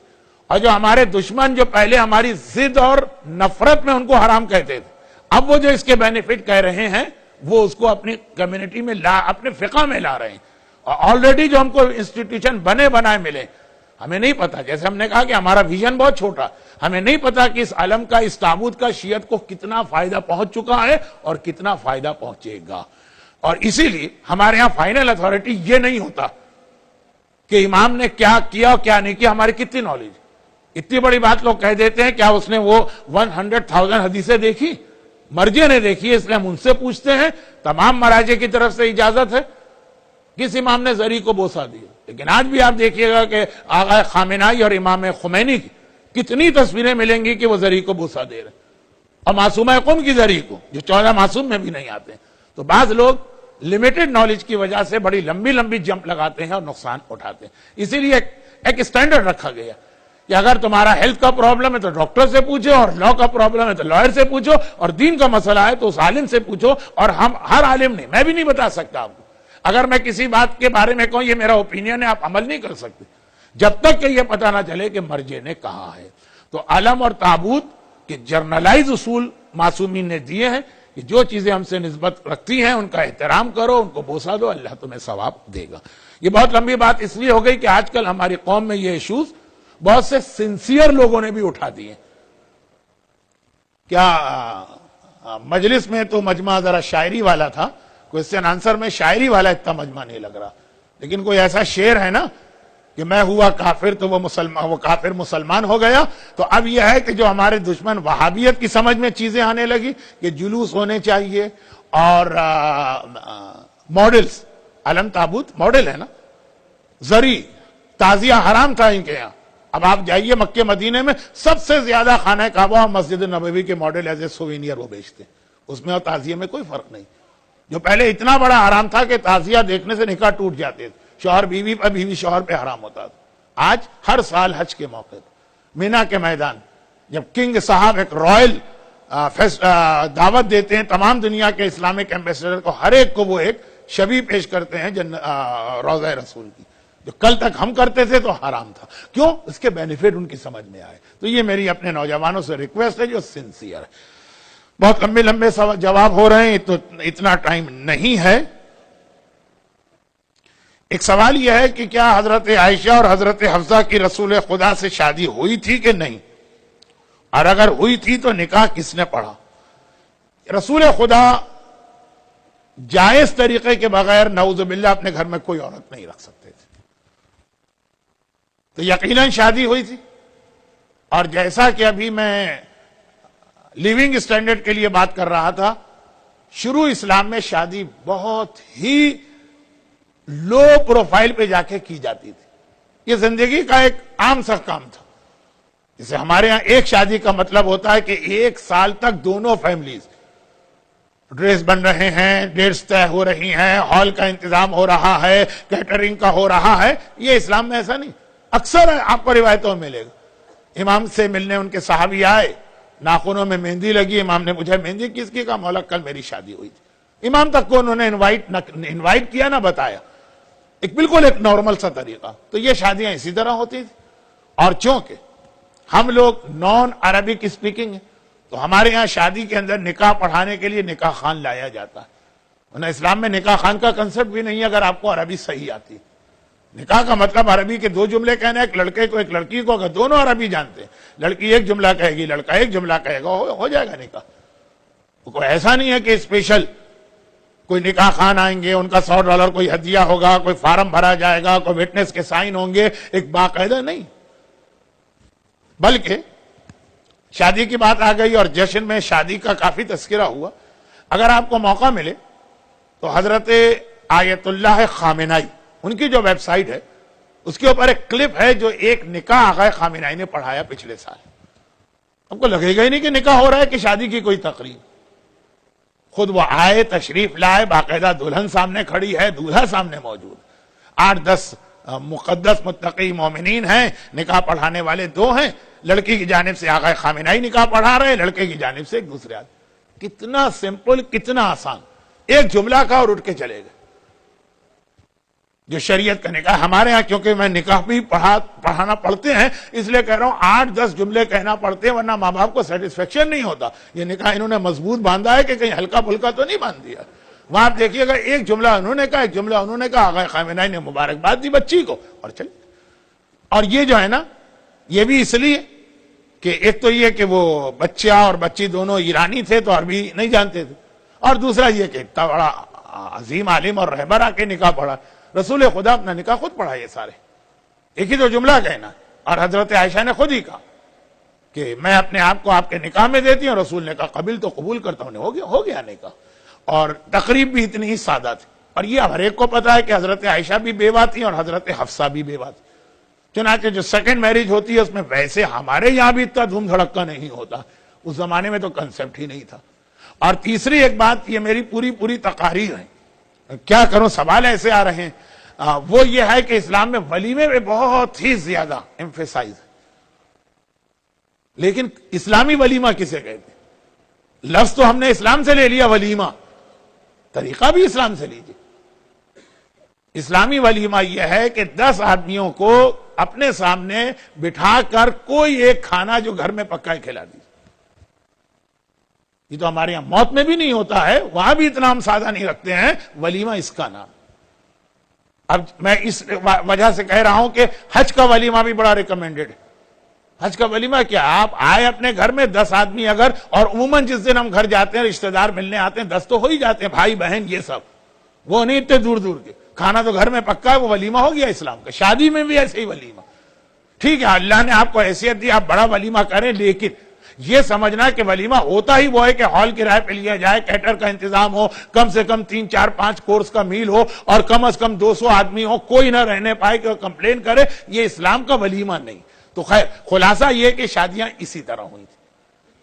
اور جو ہمارے دشمن جو پہلے ہماری ضد اور نفرت میں ان کو حرام کہتے تھے, اب وہ جو اس کے بینیفٹ کہہ رہے ہیں وہ اس کو اپنی کمیونٹی میں اپنے فقہ میں لا رہے ہیں. اور آلریڈی جو ہم کو انسٹیٹیوشن بنے بنائے ملے, ہمیں نہیں پتا, جیسے ہم نے کہا کہ ہمارا ویژن بہت چھوٹا, ہمیں نہیں پتا کہ اس عالم کا, اس تابوت کا شیعت کو کتنا فائدہ پہنچ چکا ہے اور کتنا فائدہ پہنچے گا. اور اسی لیے ہمارے ہاں فائنل اتھارٹی یہ نہیں ہوتا کہ امام نے کیا کیا اور کیا نہیں کیا, ہماری کتنی نالج. اتنی بڑی بات لوگ کہہ دیتے ہیں, کیا اس نے وہ 100,000 حدیثیں دیکھی؟ مرجع نے دیکھی ہے, اس لیے ہم ان سے پوچھتے ہیں. تمام مراجع کی طرف سے اجازت ہے, کس امام نے زری کو بوسا دیا. لیکن آج بھی آپ دیکھیے گا کہ آقا خامنائی اور امام خمینی کی کتنی تصویریں ملیں گی کہ وہ زری کو بوسا دے رہے ہیں, اور معصومہ قم کی زری کو, جو 14 معصوم میں بھی نہیں آتے ہیں. تو بعض لوگ لمیٹڈ نالج کی وجہ سے بڑی لمبی لمبی جمپ لگاتے ہیں اور نقصان اٹھاتے ہیں. اسی لیے ایک اسٹینڈرڈ رکھا گیا کہ اگر تمہارا ہیلتھ کا پرابلم ہے تو ڈاکٹر سے پوچھو, اور لا کا پرابلم ہے تو لائر سے پوچھو, اور دین کا مسئلہ ہے تو اس عالم سے پوچھو. اور ہم ہر عالم نہیں, میں بھی نہیں بتا سکتا آپ کو. اگر میں کسی بات کے بارے میں کہوں یہ میرا اوپینین ہے, آپ عمل نہیں کر سکتے جب تک کہ یہ پتہ نہ چلے کہ مرجع نے کہا ہے. تو علم اور تابوت کے جرنلائز اصول معصومین نے دیے ہیں کہ جو چیزیں ہم سے نسبت رکھتی ہیں ان کا احترام کرو, ان کو بوسا دو, اللہ تمہیں ثواب دے گا. یہ بہت لمبی بات اس لیے ہو گئی کہ آج کل ہماری قوم میں یہ ایشوز بہت سے سنسیئر لوگوں نے بھی اٹھا دیے. کیا مجلس میں تو مجمع ذرا شاعری والا تھا, کوسچن آنسر میں شاعری والا اتنا مجمع نہیں لگ رہا, لیکن کوئی ایسا شعر ہے نا کہ میں ہوا کافر تو وہ کافر مسلمان ہو گیا. تو اب یہ ہے کہ جو ہمارے دشمن وہابیت کی سمجھ میں چیزیں آنے لگی کہ جلوس ہونے چاہیے, اور ماڈلز, علم تابوت ماڈل ہے نا, زری تعزیہ حرام تھا ان کے یہاں. اب آپ جائیے مکے مدینے میں سب سے زیادہ خانہ کعبہ اور مسجد نبوی کے ماڈل ایز اے سوینئر وہ بیچتے ہیں, اس میں اور تعزیہ میں کوئی فرق نہیں. جو پہلے اتنا بڑا حرام تھا کہ تعزیہ دیکھنے سے نکاح ٹوٹ جاتے تھے, شوہر بیوی پر, بیوی شوہر پہ حرام ہوتا تھا. آج ہر سال حج کے موقع پر مینا کے میدان جب کنگ صاحب ایک رائل دعوت دیتے ہیں تمام دنیا کے اسلامک ایمبیسڈر کو, ہر ایک کو وہ ایک شبیہ پیش کرتے ہیں روضہ رسول کی, جو کل تک ہم کرتے تھے تو حرام تھا. کیوں؟ اس کے بینیفٹ ان کی سمجھ میں آئے. تو یہ میری اپنے نوجوانوں سے ریکویسٹ ہے جو سنسیئر ہے. بہت لمبے جواب ہو رہے ہیں تو اتنا ٹائم نہیں ہے. ایک سوال یہ ہے کہ کیا حضرت عائشہ اور حضرت حفصہ کی رسول خدا سے شادی ہوئی تھی کہ نہیں, اور اگر ہوئی تھی تو نکاح کس نے پڑھا؟ رسول خدا جائز طریقے کے بغیر نعوذ باللہ اپنے گھر میں کوئی عورت نہیں رکھ سکتے تھے, تو یقیناً شادی ہوئی تھی. اور جیسا کہ ابھی میں لیونگ اسٹینڈرڈ کے لیے بات کر رہا تھا, شروع اسلام میں شادی بہت ہی لو پروفائل پہ جا کے کی جاتی تھی. یہ زندگی کا ایک عام سا کام تھا. جیسے ہمارے ہاں ایک شادی کا مطلب ہوتا ہے کہ 1 سال تک دونوں فیملیز ڈریس بن رہے ہیں، ڈیٹس طے ہو رہی ہیں، ہال کا انتظام ہو رہا ہے، کیٹرنگ کا ہو رہا ہے. یہ اسلام میں ایسا نہیں. اکثر آپ کو روایتوں میں ملے گا امام سے ملنے ان کے صحابی آئے، ناخنوں میں مہندی لگی، امام نے پوچھا مہندی کس کی؟ کہا مولا کل میری شادی ہوئی تھی. امام تک کو انہوں نے انوائٹ کیا نہ بتایا. بالکل ایک نارمل سا طریقہ. تو یہ شادیاں اسی طرح ہوتی تھی. اور چونکہ ہم لوگ نان عربک اسپیکنگ ہیں تو ہمارے ہاں شادی کے اندر نکاح پڑھانے کے لیے نکاح خان لایا جاتا ہے. ورنہ اسلام میں نکاح خان کا کنسپٹ بھی نہیں ہے اگر آپ کو عربی صحیح آتی. نکاح کا مطلب عربی کے دو جملے کہنا ہے، ایک لڑکے کو ایک لڑکی کو. اگر دونوں عربی جانتے ہیں، لڑکی ایک جملہ کہے گی، لڑکا ایک جملہ کہے گا، ہو جائے گا نکاح. کوئی ایسا نہیں ہے کہ اسپیشل کوئی نکاح خان آئیں گے، ان کا $100 کوئی ہدیہ ہوگا، کوئی فارم بھرا جائے گا، کوئی وٹنس کے سائن ہوں گے، ایک باقاعدہ نہیں. بلکہ شادی کی بات آ گئی اور جشن میں شادی کا کافی تذکرہ ہوا. اگر آپ کو موقع ملے تو حضرت آیت اللہ خامنائی ان کی جو ویب سائٹ ہے اس کے اوپر ایک کلپ ہے جو ایک نکاح آقا خامنائی نے پڑھایا پچھلے سال. آپ کو لگے گا ہی نہیں کہ نکاح ہو رہا ہے کہ شادی کی کوئی تقریب. خود وہ آئے، تشریف لائے، باقاعدہ دلہن سامنے کھڑی ہے، دولہا سامنے موجود. 8-10 مقدس متقی مومنین ہیں، نکاح پڑھانے والے 2 ہیں. لڑکی کی جانب سے آقا خامنائی نکاح پڑھا رہے ہیں، لڑکے کی جانب سے ایک دوسرے آدمی. کتنا سمپل، کتنا آسان. ایک جملہ کا اور اٹھ کے چلے گئے. جو شریعت کا نکاح ہمارے ہاں، کیونکہ میں نکاح بھی پڑھانا پڑھتے ہیں اس لیے کہہ رہا ہوں 8-10 جملے کہنا پڑتے ہیں، ورنہ ماں باپ کو سیٹسفیکشن نہیں ہوتا. یہ نکاح انہوں نے مضبوط باندھا ہے کہ کہیں ہلکا پھلکا تو نہیں باندھ دیا. وہاں آپ دیکھیے گا ایک جملہ انہوں نے کہا، ایک جملہ انہوں نے کہا، آقا خامنائی نے مبارکباد دی بچی کو اور چلے. اور یہ جو ہے نا، یہ بھی اس لیے کہ ایک تو یہ کہ وہ بچہ اور بچی دونوں ایرانی تھے تو عربی نہیں جانتے تھے، اور دوسرا یہ کہ اتنا بڑا عظیم عالم اور رہبر آ کے نکاح پڑھا. رسول خدا اپنا نکاح خود پڑھا. یہ سارے ایک ہی تو جملہ کہنا. اور حضرت عائشہ نے خود ہی کہا کہ میں اپنے آپ کو آپ کے نکاح میں دیتی ہوں. رسول نے کہا قبول تو قبول کرتا ہوں. ہو گیا نکاح. اور تقریب بھی اتنی ہی سادہ تھی. اور یہ ہر ایک کو پتا ہے کہ حضرت عائشہ بھی بیوہ تھی اور حضرت حفصہ بھی بیوہ تھی. چنانچہ جو سیکنڈ میرج ہوتی ہے اس میں ویسے ہمارے یہاں بھی اتنا دھوم دھڑکا نہیں ہوتا، اس زمانے میں تو کنسپٹ ہی نہیں تھا. اور تیسری ایک بات، یہ میری پوری تقاریر ہے، کیا کروں سوال ایسے آ رہے ہیں، وہ یہ ہے کہ اسلام میں ولیمے میں بہت ہی زیادہ ایمفیسائز ہے. لیکن اسلامی ولیمہ کسے کہتے ہیں؟ لفظ تو ہم نے اسلام سے لے لیا ولیمہ، طریقہ بھی اسلام سے لیجیے. اسلامی ولیمہ یہ ہے کہ 10 آدمیوں کو اپنے سامنے بٹھا کر کوئی ایک کھانا جو گھر میں پکا ہے کھلا دیجیے. یہ تو ہمارے یہاں موت میں بھی نہیں ہوتا ہے، وہاں بھی اتنا ہم سادہ نہیں رکھتے ہیں. ولیمہ اس کا نام. اب میں اس وجہ سے کہہ رہا ہوں کہ حج کا ولیمہ بھی بڑا ریکمینڈڈ ہے. حج کا ولیمہ کیا، آپ آئے اپنے گھر میں 10 آدمی اگر، اور عموماً جس دن ہم گھر جاتے ہیں رشتہ دار ملنے آتے ہیں 10 تو ہو ہی جاتے ہیں، بھائی بہن یہ سب، وہ نہیں اتنے دور کے. کھانا تو گھر میں پکا ہے، وہ ولیمہ ہو گیا اسلام کا. شادی میں بھی ایسے ہی ولیمہ. ٹھیک ہے اللہ نے آپ کو حیثیت دی، آپ بڑا ولیمہ کریں، لیکن یہ سمجھنا کہ ولیمہ ہوتا ہی وہ ہے کہ ہال کرائے پہ لیا جائے، کیٹر کا انتظام ہو، کم سے کم 3-4-5 کورس کا میل ہو، اور کم از کم 200 آدمی ہو، کوئی نہ رہنے پائے کہ وہ کمپلین کرے. یہ اسلام کا ولیمہ نہیں. تو خیر خلاصہ یہ کہ شادیاں اسی طرح ہوئی تھی.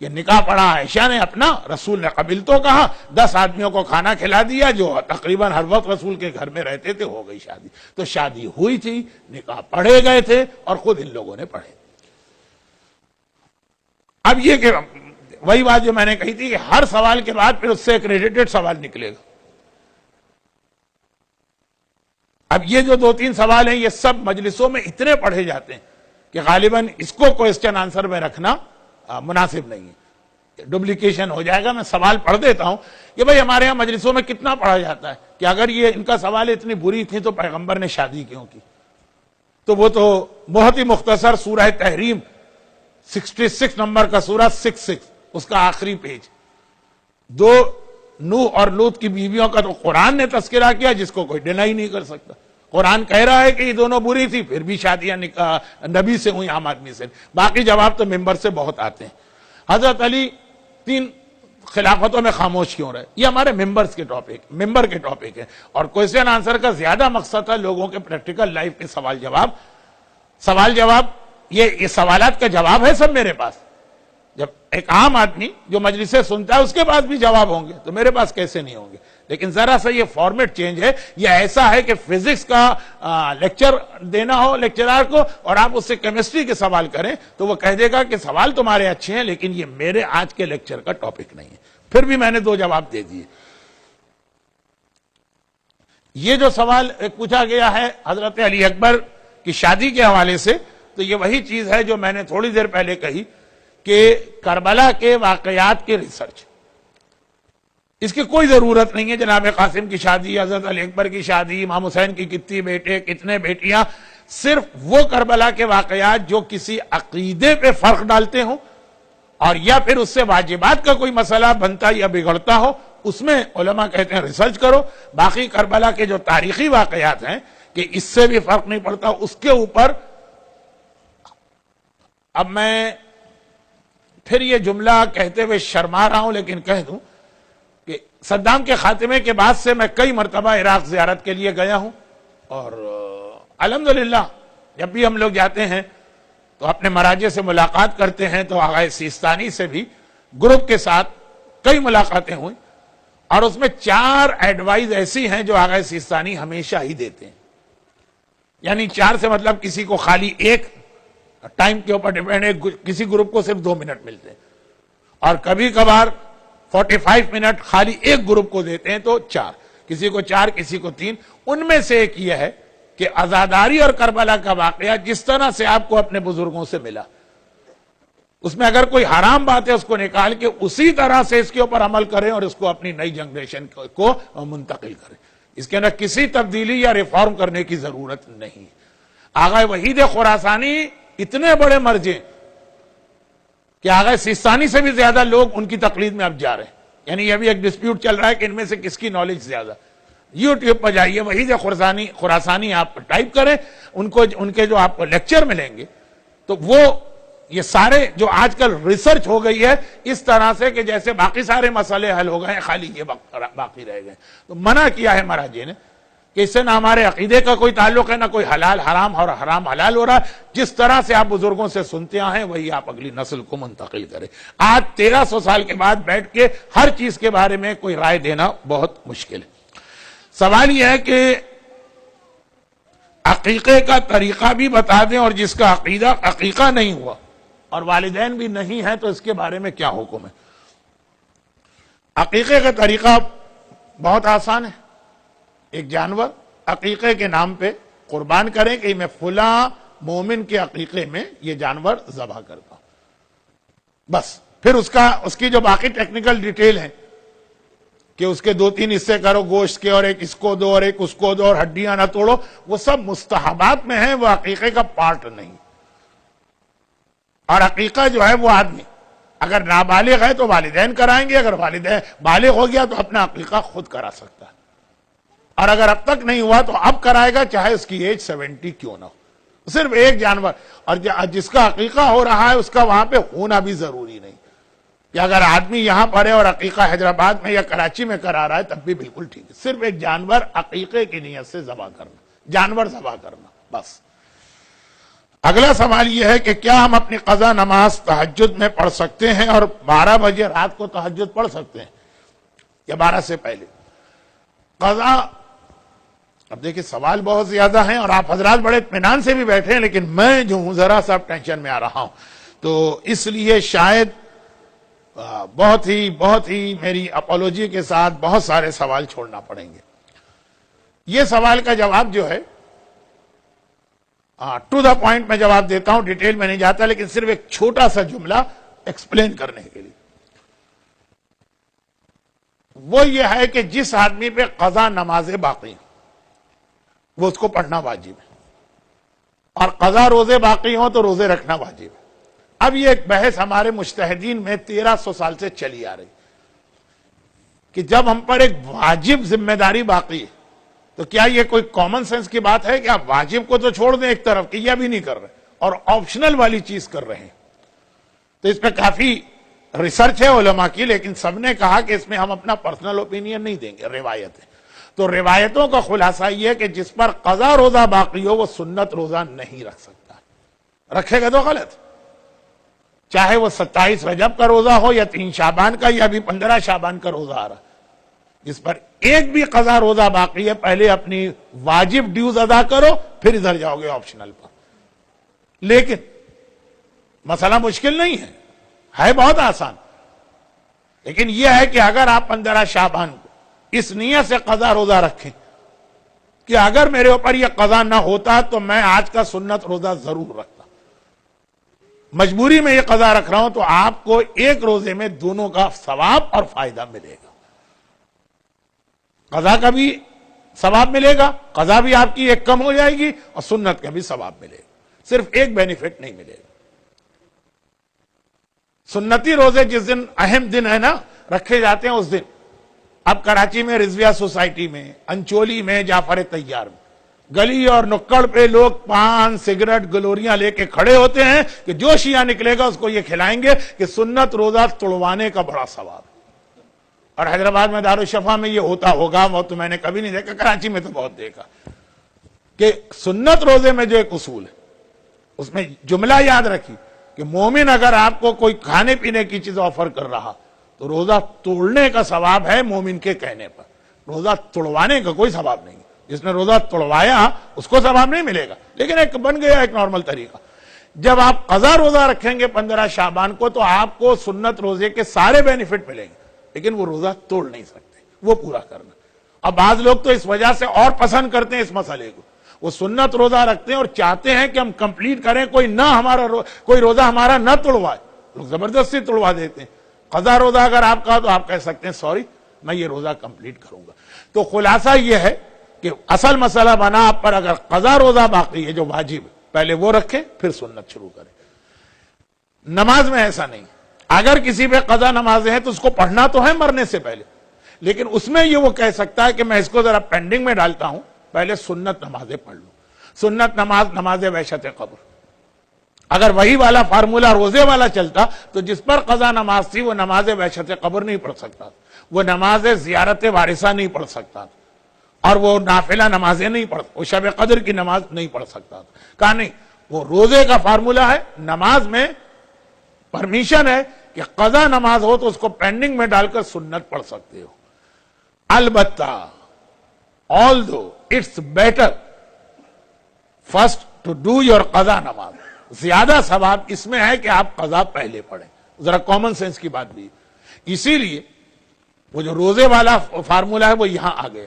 یہ نکاح پڑھا عائشہ نے اپنا، رسول نے قبل تو کہا، 10 آدمیوں کو کھانا کھلا دیا جو تقریباً ہر وقت رسول کے گھر میں رہتے تھے، ہو گئی شادی. تو شادی ہوئی تھی، نکاح پڑھے گئے تھے اور خود ان لوگوں نے پڑھے. اب یہ کہ وہی بات جو میں نے کہی تھی کہ ہر سوال کے بعد پھر اس سے ایک ریلیٹڈ سوال نکلے گا. اب یہ جو 2-3 سوال ہیں یہ سب مجلسوں میں اتنے پڑھے جاتے ہیں کہ غالباً اس کو کوسچن آنسر میں رکھنا مناسب نہیں ہے، ڈپلیکیشن ہو جائے گا. میں سوال پڑھ دیتا ہوں کہ بھئی ہمارے ہاں مجلسوں میں کتنا پڑھا جاتا ہے کہ اگر یہ ان کا سوال اتنی بری تھی تو پیغمبر نے شادی کیوں کی. تو وہ تو بہت ہی مختصر سورہ تحریم 66 نمبر کا سورہ 66 اس کا آخری پیج، 2 نوح اور لوط کی بیویوں کا تو قرآن نے تذکرہ کیا جس کو کوئی ڈینائی نہیں کر سکتا. قرآن کہہ رہا ہے کہ یہ دونوں بری تھی، پھر بھی شادیاں نبی سے ہوئی، عام آدمی سے. باقی جواب تو ممبر سے بہت آتے ہیں. حضرت علی 3 خلافتوں میں خاموش کیوں رہے؟ یہ ہمارے ممبر کے ٹاپک ہے. اور کوسچن آنسر کا زیادہ مقصد تھا لوگوں کے پریکٹیکل لائف کے سوال جواب. یہ سوالات کا جواب ہے سب میرے پاس. جب ایک عام آدمی جو مجلسیں سنتا ہے اس کے پاس بھی جواب ہوں گے تو میرے پاس کیسے نہیں ہوں گے؟ لیکن ذرا سا یہ فارمیٹ چینج ہے، یہ ایسا ہے کہ فزکس کا لیکچر دینا ہو لیکچرار کو اور آپ اس سے کیمسٹری کے سوال کریں تو وہ کہہ دے گا کہ سوال تمہارے اچھے ہیں لیکن یہ میرے آج کے لیکچر کا ٹاپک نہیں ہے۔ پھر بھی میں نے 2 جواب دے دیے۔ یہ جو سوال پوچھا گیا ہے حضرت علی اکبر کی شادی کے حوالے سے، تو یہ وہی چیز ہے جو میں نے تھوڑی دیر پہلے کہی کہ کربلا کے واقعات کی ریسرچ اس کی کوئی ضرورت نہیں ہے۔ جناب قاسم کی شادی، حضرت علی اکبر کی شادی، امام حسین کی کتنی بیٹے کتنے بیٹیاں، صرف وہ کربلا کے واقعات جو کسی عقیدے پہ فرق ڈالتے ہوں اور یا پھر اس سے واجبات کا کوئی مسئلہ بنتا یا بگڑتا ہو، اس میں علماء کہتے ہیں ریسرچ کرو۔ باقی کربلا کے جو تاریخی واقعات ہیں کہ اس سے بھی فرق نہیں پڑتا، اس کے اوپر اب میں پھر یہ جملہ کہتے ہوئے شرما رہا ہوں لیکن کہہ دوں کہ صدام کے خاتمے کے بعد سے میں کئی مرتبہ عراق زیارت کے لیے گیا ہوں اور الحمدللہ جب بھی ہم لوگ جاتے ہیں تو اپنے مراجع سے ملاقات کرتے ہیں، تو آغا سیستانی سے بھی گروپ کے ساتھ کئی ملاقاتیں ہوئیں اور اس میں 4 ایڈوائز ایسی ہیں جو آغا سیستانی ہمیشہ ہی دیتے ہیں۔ یعنی 4 سے مطلب کسی کو خالی ایک ٹائم کے اوپر ڈیپینڈ ہے، کسی گروپ کو صرف 2 منٹ ملتے ہیں اور کبھی کبھار 45 منٹ خالی ایک گروپ کو دیتے ہیں تو 4، کسی کو 4 کسی کو 3۔ ان میں سے ایک یہ ہے کہ عزاداری اور کربلا کا واقعہ جس طرح سے آپ کو اپنے بزرگوں سے ملا، اس میں اگر کوئی حرام بات ہے اس کو نکال کے اسی طرح سے اس کے اوپر عمل کریں اور اس کو اپنی نئی جنریشن کو منتقل کریں، اس کے اندر کسی تبدیلی یا ریفارم کرنے کی ضرورت نہیں۔ آغا وحید خراسانی اتنے بڑے مرجع کہ آغا سیستانی سے بھی زیادہ لوگ ان کی تقلید میں اب جا رہے ہیں۔ یعنی یہ بھی ایک ڈسپیوٹ چل رہا ہے کہ ان میں سے کس کی نالج زیادہ۔ یوٹیوب پر جائیے وحید خراسانی آپ ٹائپ کریں، ان کے جو آپ کو لیکچر ملیں گے تو وہ یہ سارے جو آج کل ریسرچ ہو گئی ہے اس طرح سے کہ جیسے باقی سارے مسئلے حل ہو گئے ہیں، خالی یہ باقی رہ گئے۔ تو منع کیا ہے مراجع نے کہ اس سے نہ ہمارے عقیدے کا کوئی تعلق ہے، نہ کوئی حلال حرام اور حرام حلال ہو رہا ہے، جس طرح سے آپ بزرگوں سے سنتے ہیں وہی آپ اگلی نسل کو منتقل کریں۔ آج 1300 سال کے بعد بیٹھ کے ہر چیز کے بارے میں کوئی رائے دینا بہت مشکل ہے۔ سوال یہ ہے کہ عقیقے کا طریقہ بھی بتا دیں، اور جس کا عقیقہ نہیں ہوا اور والدین بھی نہیں ہیں تو اس کے بارے میں کیا حکم ہے؟ عقیقے کا طریقہ بہت آسان ہے۔ ایک جانور عقیقے کے نام پہ قربان کریں کہ میں فلاں مومن کے عقیقے میں یہ جانور ذبح کرتا ہوں، بس۔ پھر اس کی جو باقی ٹیکنیکل ڈیٹیل ہے کہ اس کے 2-3 حصے کرو گوشت کے، اور ایک اس کو دو اور ایک اس کو دو اور ہڈیاں نہ توڑو، وہ سب مستحبات میں ہیں، وہ عقیقے کا پارٹ نہیں۔ اور عقیقہ جو ہے وہ آدمی اگر نابالغ ہے تو والدین کرائیں گے، اگر والدین بالغ ہو گیا تو اپنا عقیقہ خود کرا سکتا ہے، اور اگر اب تک نہیں ہوا تو اب کرائے گا چاہے اس کی ایج 70 کیوں نہ ہو۔ صرف ایک جانور، اور جس کا عقیقہ ہو رہا ہے اس کا وہاں پہ ہونا بھی ضروری نہیں، کہ اگر آدمی یہاں پر ہے اور عقیقہ حیدرآباد میں یا کراچی میں کرا رہا ہے تب بھی بالکل ٹھیک ہے۔ صرف ایک جانور عقیقے کی نیت سے ذبح کرنا، جانور ذبح کرنا، بس۔ اگلا سوال یہ ہے کہ کیا ہم اپنی قضا نماز تہجد میں پڑھ سکتے ہیں اور 12 بجے رات کو تہجد پڑھ سکتے ہیں یا 12 سے پہلے؟ قضا، اب دیکھیں سوال بہت زیادہ ہیں اور آپ حضرات بڑے اطمینان سے بھی بیٹھے ہیں، لیکن میں جو ہوں ذرا سا ٹینشن میں آ رہا ہوں، تو اس لیے شاید بہت ہی میری اپولوجی کے ساتھ بہت سارے سوال چھوڑنا پڑیں گے۔ یہ سوال کا جواب جو ہے ٹو دا پوائنٹ میں جواب دیتا ہوں، ڈیٹیل میں نہیں جاتا، لیکن صرف ایک چھوٹا سا جملہ ایکسپلین کرنے کے لیے۔ وہ یہ ہے کہ جس آدمی پہ قضا نمازیں باقی وہ اس کو پڑھنا واجب ہے، اور قضا روزے باقی ہوں تو روزے رکھنا واجب ہے۔ اب یہ ایک بحث ہمارے مجتہدین میں 1300 سال سے چلی آ رہی کہ جب ہم پر ایک واجب ذمہ داری باقی ہے تو کیا یہ کوئی کامن سینس کی بات ہے کہ آپ واجب کو تو چھوڑ دیں ایک طرف، کہ یہ بھی نہیں کر رہے اور آپشنل والی چیز کر رہے ہیں؟ تو اس پہ کافی ریسرچ ہے علماء کی، لیکن سب نے کہا کہ اس میں ہم اپنا پرسنل اوپینین نہیں دیں گے، روایتیں۔ تو روایتوں کا خلاصہ یہ ہے کہ جس پر قضا روزہ باقی ہو وہ سنت روزہ نہیں رکھ سکتا، رکھے گا تو غلط۔ چاہے وہ 27 رجب کا روزہ ہو یا 3 شعبان کا یا ابھی 15 شعبان کا روزہ آ رہا، جس پر ایک بھی قضا روزہ باقی ہے، پہلے اپنی واجب ڈیوز ادا کرو، پھر ادھر جاؤ گے آپشنل پر۔ لیکن مسئلہ مشکل نہیں ہے بہت آسان، لیکن یہ ہے کہ اگر آپ 15 شعبان کو اس نیت سے قضا روزہ رکھیں کہ اگر میرے اوپر یہ قضا نہ ہوتا تو میں آج کا سنت روزہ ضرور رکھتا، مجبوری میں یہ قضا رکھ رہا ہوں، تو آپ کو ایک روزے میں دونوں کا ثواب اور فائدہ ملے گا۔ قضا کا بھی ثواب ملے گا، قضا بھی آپ کی ایک کم ہو جائے گی، اور سنت کا بھی ثواب ملے گا، صرف ایک بینیفٹ نہیں ملے گا۔ سنتی روزے جس دن اہم دن ہے نا رکھے جاتے ہیں، اس دن اب کراچی میں رضویہ سوسائٹی میں، انچولی میں، جعفر طیار میں، گلی اور نکڑ پہ لوگ پان، سگریٹ، گلوریاں لے کے کھڑے ہوتے ہیں کہ جو شیعہ نکلے گا اس کو یہ کھلائیں گے کہ سنت روزہ توڑوانے کا بڑا ثواب۔ اور حیدرآباد میں دارالشفا میں یہ ہوتا ہوگا، وہ تو میں نے کبھی نہیں دیکھا، کراچی میں تو بہت دیکھا کہ سنت روزے میں جو ایک اصول ہے اس میں جملہ یاد رکھی کہ مومن اگر آپ کو کوئی کھانے پینے کی چیز آفر کر رہا تو روزہ توڑنے کا ثواب ہے مومن کے کہنے پر، روزہ توڑوانے کا کوئی ثواب نہیں۔ جس نے روزہ توڑوایا اس کو ثواب نہیں ملے گا، لیکن ایک بن گیا ایک نارمل طریقہ۔ جب آپ قضا روزہ رکھیں گے 15 شعبان کو تو آپ کو سنت روزے کے سارے بینیفٹ ملیں گے، لیکن وہ روزہ توڑ نہیں سکتے، وہ پورا کرنا۔ اب بعض لوگ تو اس وجہ سے اور پسند کرتے ہیں اس مسئلے کو، وہ سنت روزہ رکھتے ہیں اور چاہتے ہیں کہ ہم کمپلیٹ کریں، کوئی روزہ ہمارا نہ توڑوائے، لوگ زبردستی توڑوا دیتے ہیں۔ قضا روزہ اگر آپ کا تو آپ کہہ سکتے ہیں سوری میں یہ روزہ کمپلیٹ کروں گا۔ تو خلاصہ یہ ہے کہ اصل مسئلہ بنا آپ پر اگر قضا روزہ باقی ہے جو واجب ہے، پہلے وہ رکھیں پھر سنت شروع کریں۔ نماز میں ایسا نہیں، اگر کسی پہ قضا نمازیں ہیں تو اس کو پڑھنا تو ہے مرنے سے پہلے، لیکن اس میں یہ وہ کہہ سکتا ہے کہ میں اس کو ذرا پینڈنگ میں ڈالتا ہوں، پہلے سنت نمازیں پڑھ لوں۔ سنت نماز وحشت قبر، اگر وہی والا فارمولہ روزے والا چلتا تو جس پر قضا نماز تھی وہ نماز وحشت قبر نہیں پڑھ سکتا، وہ نماز زیارت وارثہ نہیں پڑھ سکتا، اور وہ نافلہ نمازیں نہیں پڑھ، وہ شب قدر کی نماز نہیں پڑھ سکتا تھا۔ کہا نہیں، وہ روزے کا فارمولہ ہے، نماز میں پرمیشن ہے کہ قضا نماز ہو تو اس کو پینڈنگ میں ڈال کر سنت پڑھ سکتے ہو۔ البتہ although it's better first to do your قضا نماز، زیادہ ثواب اس میں ہے کہ آپ قضا پہلے پڑھیں، ذرا کامن سینس کی بات بھی، اسی لیے وہ جو روزے والا فارمولہ ہے وہ یہاں آ گیا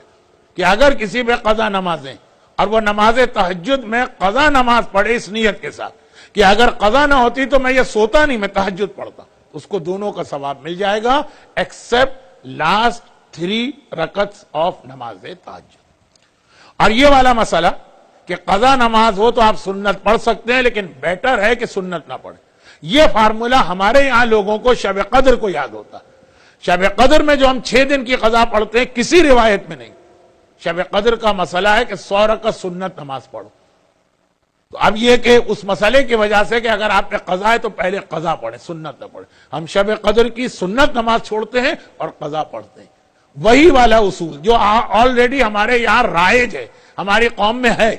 کہ اگر کسی پہ قضا نمازیں اور وہ نماز تہجد میں قضا نماز پڑھے اس نیت کے ساتھ کہ اگر قضا نہ ہوتی تو میں یہ سوتا نہیں، میں تہجد پڑھتا، اس کو دونوں کا ثواب مل جائے گا ایکسپٹ لاسٹ 3 رکعتس آف نماز تہجد۔ اور یہ والا مسئلہ کہ قضا نماز ہو تو آپ سنت پڑھ سکتے ہیں، لیکن بیٹر ہے کہ سنت نہ پڑھیں، یہ فارمولہ ہمارے یہاں لوگوں کو شب قدر کو یاد ہوتا ہے۔ شب قدر میں جو ہم 6 دن کی قضا پڑھتے ہیں کسی روایت میں نہیں، شب قدر کا مسئلہ ہے کہ 100 رکعت سنت نماز پڑھو۔ تو اب یہ کہ اس مسئلے کی وجہ سے کہ اگر آپ پہ قضا ہے تو پہلے قضا پڑھیں، سنت نہ پڑھیں، ہم شب قدر کی سنت نماز چھوڑتے ہیں اور قضا پڑھتے ہیں۔ وہی والا اصول جو آلریڈی ہمارے یہاں رائج ہے، ہماری قوم میں ہے،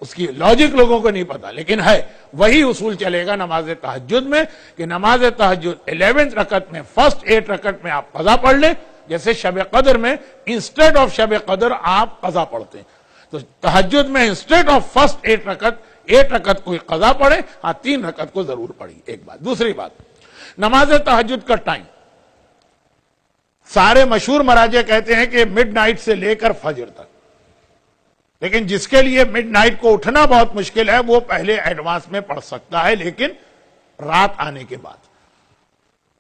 اس کی لاجک لوگوں کو نہیں پتا لیکن ہے، وہی اصول چلے گا نماز تہجد میں کہ نماز تہجد 11 رکعت میں فرسٹ 8 رکعت میں آپ قضا پڑھ لیں، جیسے شب قدر میں انسٹیڈ آف شب قدر آپ قضا پڑھتے ہیں، تو تہجد میں انسٹیڈ آف فرسٹ 8 رکعت کوئی قضا پڑھے، ہاں 3 رکعت کو ضرور پڑھی، ایک بات۔ دوسری بات، نماز تہجد کا ٹائم سارے مشہور مراجع کہتے ہیں کہ مڈ نائٹ سے لے کر فجر تک، لیکن جس کے لیے مڈ نائٹ کو اٹھنا بہت مشکل ہے وہ پہلے ایڈوانس میں پڑھ سکتا ہے، لیکن رات آنے کے بعد،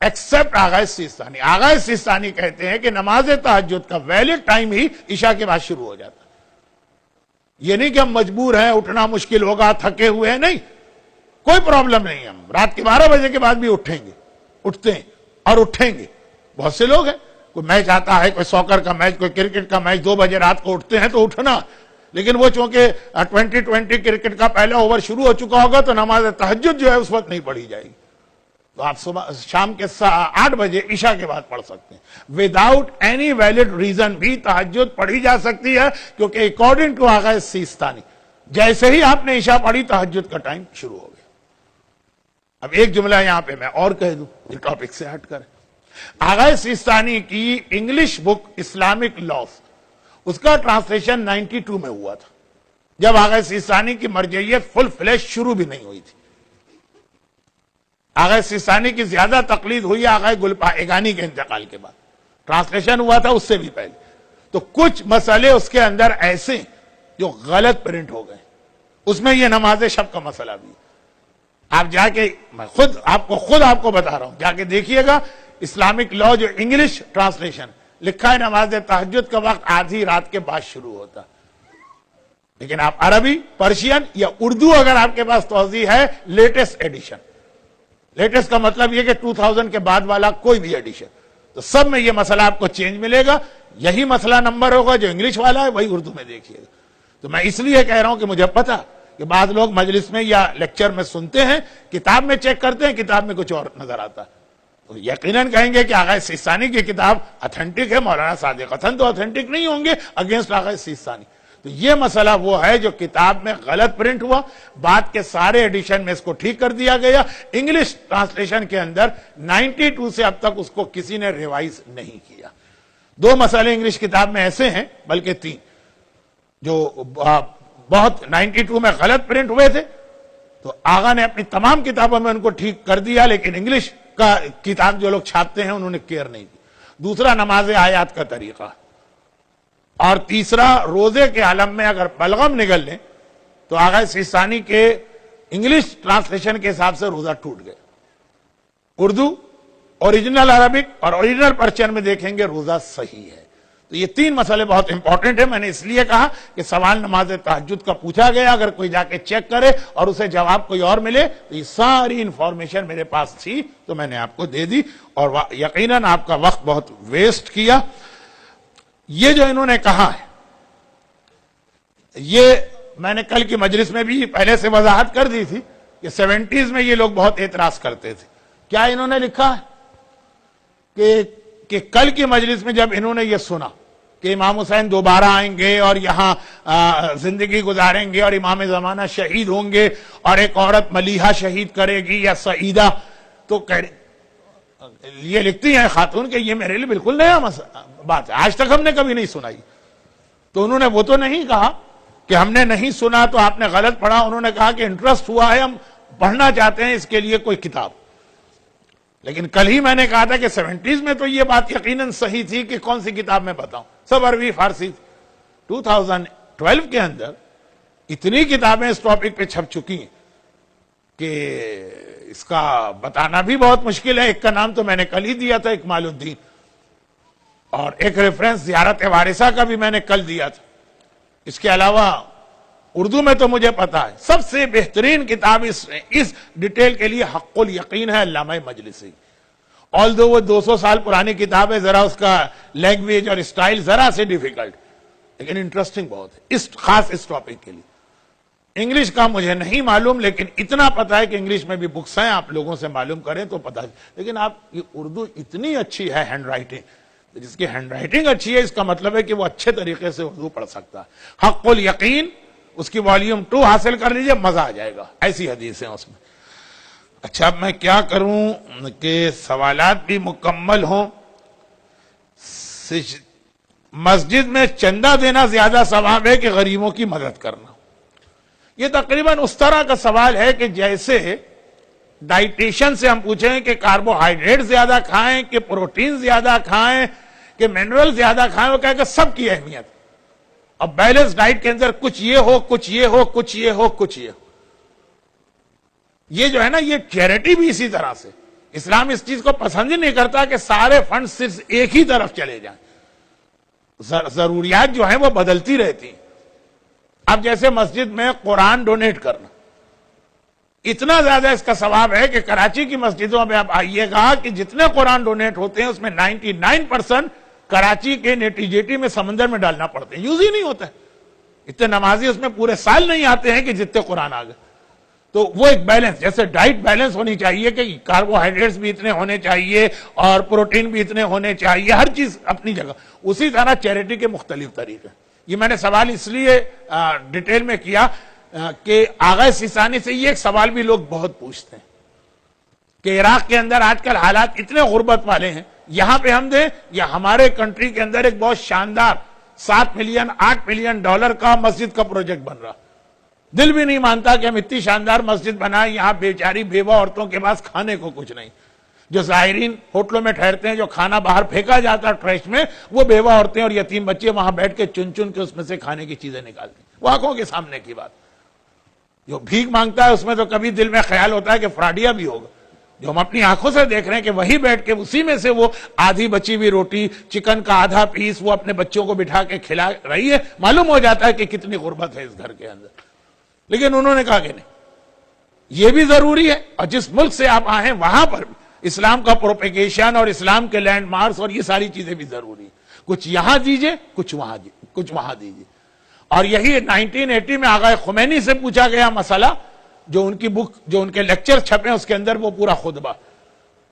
ایکسپٹ آغا سیستانی۔ آغا سیستانی کہتے ہیں کہ نماز تہجد کا ویلڈ ٹائم ہی عشاء کے بعد شروع ہو جاتا ہے۔ یہ نہیں کہ ہم مجبور ہیں، اٹھنا مشکل ہوگا، تھکے ہوئے ہیں، نہیں، کوئی پرابلم نہیں، ہم رات کے 12 بجے کے بعد بھی اٹھیں گے، اٹھتے ہیں اور اٹھیں گے۔ بہت سے لوگ ہیں، کوئی میچ آتا ہے، کوئی سوکر کا میچ، کوئی کرکٹ کا میچ، 2 بجے رات کو اٹھتے ہیں تو اٹھنا، لیکن وہ چونکہ 2020 کرکٹ کا پہلا اوور شروع ہو چکا ہوگا تو نماز تہجد جو ہے اس وقت نہیں پڑھی جائے گی، تو آپ شام کے 8 بجے عشاء کے بعد پڑھ سکتے ہیں۔ وداؤٹ اینی ویلڈ ریزن بھی تہجد پڑھی جا سکتی ہے، کیونکہ اکارڈنگ ٹو آغا سیستانی جیسے ہی آپ نے عشاء پڑھی تہجد کا ٹائم شروع ہو گیا۔ اب ایک جملہ یہاں پہ میں اور کہہ دوں، یہ ٹاپک سے ہٹ کر، آغا سیستانی کی انگلش بک اسلامک لاز، اس کا ٹرانسلیشن 92 میں ہوا تھا، جب آغا سیستانی کی مرجعیت فل فلیش شروع بھی نہیں ہوئی تھی۔ آغا سیستانی کی زیادہ تقلید ہوئی آغا گلپائگانی کے انتقال کے بعد، ٹرانسلیشن ہوا تھا اس سے بھی پہلے۔ تو کچھ مسئلے اس کے اندر ایسے جو غلط پرنٹ ہو گئے، اس میں یہ نماز شب کا مسئلہ بھی، آپ جا کے، میں خود آپ کو بتا رہا ہوں، جا کے دیکھیے گا اسلامک لا جو انگلش ٹرانسلیشن لکھا ہے، نماز تہجد کا وقت آدھی رات کے بعد شروع ہوتا، لیکن آپ عربی، پرشین یا اردو اگر آپ کے پاس توضیح ہے، لیٹسٹ ایڈیشن، لیٹسٹ کا مطلب یہ کہ 2000 کے بعد والا کوئی بھی ایڈیشن، تو سب میں یہ مسئلہ آپ کو چینج ملے گا، یہی مسئلہ نمبر ہوگا جو انگلش والا ہے وہی اردو میں دیکھیے گا۔ تو میں اس لیے کہہ رہا ہوں کہ مجھے پتا کہ بعض لوگ مجلس میں یا لیکچر میں سنتے ہیں، کتاب میں چیک کرتے ہیں، کتاب میں کچھ اور نظر آتا ہے، تو یقیناً کہیں گے کہ آغا سیستانی کی کتاب اتھینٹک ہے، مولانا صادق حسن تو اتھینٹک نہیں ہوں گے اگینسٹ آغا سیستانی۔ تو یہ مسئلہ وہ ہے جو کتاب میں غلط پرنٹ ہوا، بعد کے سارے ایڈیشن میں اس کو ٹھیک کر دیا گیا، انگلش ٹرانسلیشن کے اندر 92 سے اب تک اس کو کسی نے ریوائز نہیں کیا۔ دو مسئلے انگلش کتاب میں ایسے ہیں، بلکہ 3، جو بہت 92 میں غلط پرنٹ ہوئے تھے، تو آغا نے اپنی تمام کتابوں میں ان کو ٹھیک کر دیا، لیکن انگلش کا کتاب جو لوگ چھاپتے ہیں انہوں نے کیئر نہیں کی۔ دوسرا نماز آیات کا طریقہ، اور تیسرا روزے کے عالم میں اگر بلغم نگل لیں تو آغا سیستانی کے انگلش ٹرانسلیشن کے حساب سے روزہ ٹوٹ گئے، اردو، اوریجنل عربک اور اوریجنل پرشین میں دیکھیں گے روزہ صحیح ہے۔ تو یہ 3 مسئلے بہت امپورٹنٹ ہیں، میں نے اس لیے کہا کہ سوال نماز تہجد کا پوچھا گیا، اگر کوئی جا کے چیک کرے اور اسے جواب کوئی اور ملے تو یہ ساری انفارمیشن میرے پاس تھی تو میں نے آپ کو دے دی، اور یقیناً آپ کا وقت بہت ویسٹ کیا۔ یہ جو انہوں نے کہا ہے، یہ میں نے کل کی مجلس میں بھی پہلے سے وضاحت کر دی تھی کہ 70s میں یہ لوگ بہت اعتراض کرتے تھے۔ کیا انہوں نے لکھا ہے کہ کل کی مجلس میں جب انہوں نے یہ سنا کہ امام حسین دوبارہ آئیں گے اور یہاں زندگی گزاریں گے اور امام زمانہ شہید ہوں گے اور ایک عورت ملیحہ شہید کرے گی یا سعیدہ، تو یہ لکھتی ہیں خاتون کہ یہ میرے لیے بالکل نیا بات ہے، آج تک ہم نے کبھی نہیں سنائی۔ تو انہوں نے وہ تو نہیں کہا کہ ہم نے نہیں سنا تو آپ نے غلط پڑھا، انہوں نے کہا کہ انٹرسٹ ہوا ہے، ہم پڑھنا چاہتے ہیں اس کے لیے کوئی کتاب۔ لیکن کل ہی میں نے کہا تھا کہ 70s میں تو یہ بات یقیناً صحیح تھی کہ کون سی کتاب میں بتاؤں، سب عربی فارسی تھی۔ 2012 کے اندر اتنی کتابیں اس ٹاپک پہ چھپ چکی ہیں کہ اس کا بتانا بھی بہت مشکل ہے۔ ایک کا نام تو میں نے کل ہی دیا تھا، اکمال الدین، اور ایک ریفرنس زیارت وارثہ کا بھی میں نے کل دیا تھا۔ اس کے علاوہ اردو میں تو مجھے پتا ہے سب سے بہترین کتاب اس ڈیٹیل کے لیے حق الیقین ہے، علامہ مجلسی، آلدو وہ 200 سال پرانی کتاب ہے، ذرا اس کا لینگویج اور اسٹائل ذرا سے ڈیفیکلٹ، لیکن انٹرسٹنگ بہت ہے خاص اس ٹاپک کے لیے۔ انگلش کا مجھے نہیں معلوم، لیکن اتنا پتا ہے کہ انگلش میں بھی بکس ہیں، آپ لوگوں سے معلوم کریں تو پتا ہے۔ لیکن آپ یہ اردو اتنی اچھی ہے ہینڈ رائٹنگ، جس کی ہینڈ رائٹنگ اچھی ہے اس کا مطلب ہے کہ وہ اچھے طریقے سے اردو پڑھ سکتا ہے۔ حق الیقین اس کی والیوم 2 حاصل کر لیجئے، مزہ آ جائے گا، ایسی حدیث ہیں اس میں۔ اچھا اب میں کیا کروں کہ سوالات بھی مکمل ہوں۔ مسجد میں چندہ دینا زیادہ ثواب ہے کہ غریبوں کی مدد کرنا؟ یہ تقریباً اس طرح کا سوال ہے کہ جیسے ڈائٹیشن سے ہم پوچھیں کہ کاربوہائیڈریٹ زیادہ کھائیں کہ پروٹین زیادہ کھائیں کہ منرل زیادہ کھائیں، وہ کہے کہ سب کی اہمیت۔ اب بیلنس ڈائٹ کے اندر کچھ یہ ہو، کچھ یہ ہو، کچھ یہ ہو، کچھ یہ ہو، یہ جو ہے نا یہ چیریٹی بھی اسی طرح سے۔ اسلام اس چیز کو پسند ہی نہیں کرتا کہ سارے فنڈ صرف ایک ہی طرف چلے جائیں، ضروریات جو ہیں وہ بدلتی رہتی ہیں۔ اب جیسے مسجد میں قرآن ڈونیٹ کرنا، اتنا زیادہ اس کا ثواب ہے کہ کراچی کی مسجدوں میں آپ آئیے گا کہ جتنے قرآن ڈونیٹ ہوتے ہیں اس میں 99% کراچی کے نیٹی جیٹی میں سمندر میں ڈالنا پڑتے ہیں، یوز ہی نہیں ہوتا ہے۔ اتنے نمازی اس میں پورے سال نہیں آتے ہیں کہ جتنے قرآن آ گئے۔ تو وہ ایک بیلنس، جیسے ڈائٹ بیلنس ہونی چاہیے کہ کاربوہائیڈریٹس بھی اتنے ہونے چاہیے اور پروٹین بھی اتنے ہونے چاہیے، ہر چیز اپنی جگہ، اسی طرح چیریٹی کے مختلف طریقے۔ یہ میں نے سوال اس لیے ڈیٹیل میں کیا کہ آغا سیستانی سے یہ ایک سوال بھی لوگ بہت پوچھتے ہیں کہ عراق کے اندر آج کل حالات اتنے غربت والے ہیں، یہاں پہ ہم دیں یا ہمارے کنٹری کے اندر ایک بہت شاندار 7 ملین 8 ملین ڈالر کا مسجد کا پروجیکٹ بن رہا، دل بھی نہیں مانتا کہ ہم اتنی شاندار مسجد بنائیں، یہاں بیچاری بیوہ عورتوں کے پاس کھانے کو کچھ نہیں، جو زائرین ہوٹلوں میں ٹھہرتے ہیں، جو کھانا باہر پھینکا جاتا ہے ٹریش میں، وہ بیوہ عورتیں اور یتیم بچے وہاں بیٹھ کے چن چن کے اس میں سے کھانے کی چیزیں نکالتے ہیں، وہ آنکھوں کے سامنے کی بات۔ جو بھیک مانگتا ہے اس میں تو کبھی دل میں خیال ہوتا ہے کہ فراڈیا بھی ہوگا، جو ہم اپنی آنکھوں سے دیکھ رہے ہیں کہ وہی بیٹھ کے اسی میں سے وہ آدھی بچی ہوئی روٹی، چکن کا آدھا پیس وہ اپنے بچوں کو بٹھا کے کھلا رہی ہے، معلوم ہو جاتا ہے کہ کتنی غربت ہے اس گھر کے اندر۔ لیکن انہوں نے کہا کہ نہیں، یہ بھی ضروری ہے، اور جس ملک سے آپ آئے ہیں وہاں پر بھی اسلام کا پروپیگیشن اور اسلام کے لینڈ مارکس اور یہ ساری چیزیں بھی ضروری ہیں، کچھ یہاں دیجئے کچھ وہاں دیجئے۔ اور یہی 1980 میں آغا خمینی سے پوچھا گیا مسئلہ، جو ان کی بک، جو ان کے لیکچر چھپے اس کے اندر وہ پورا خطبہ۔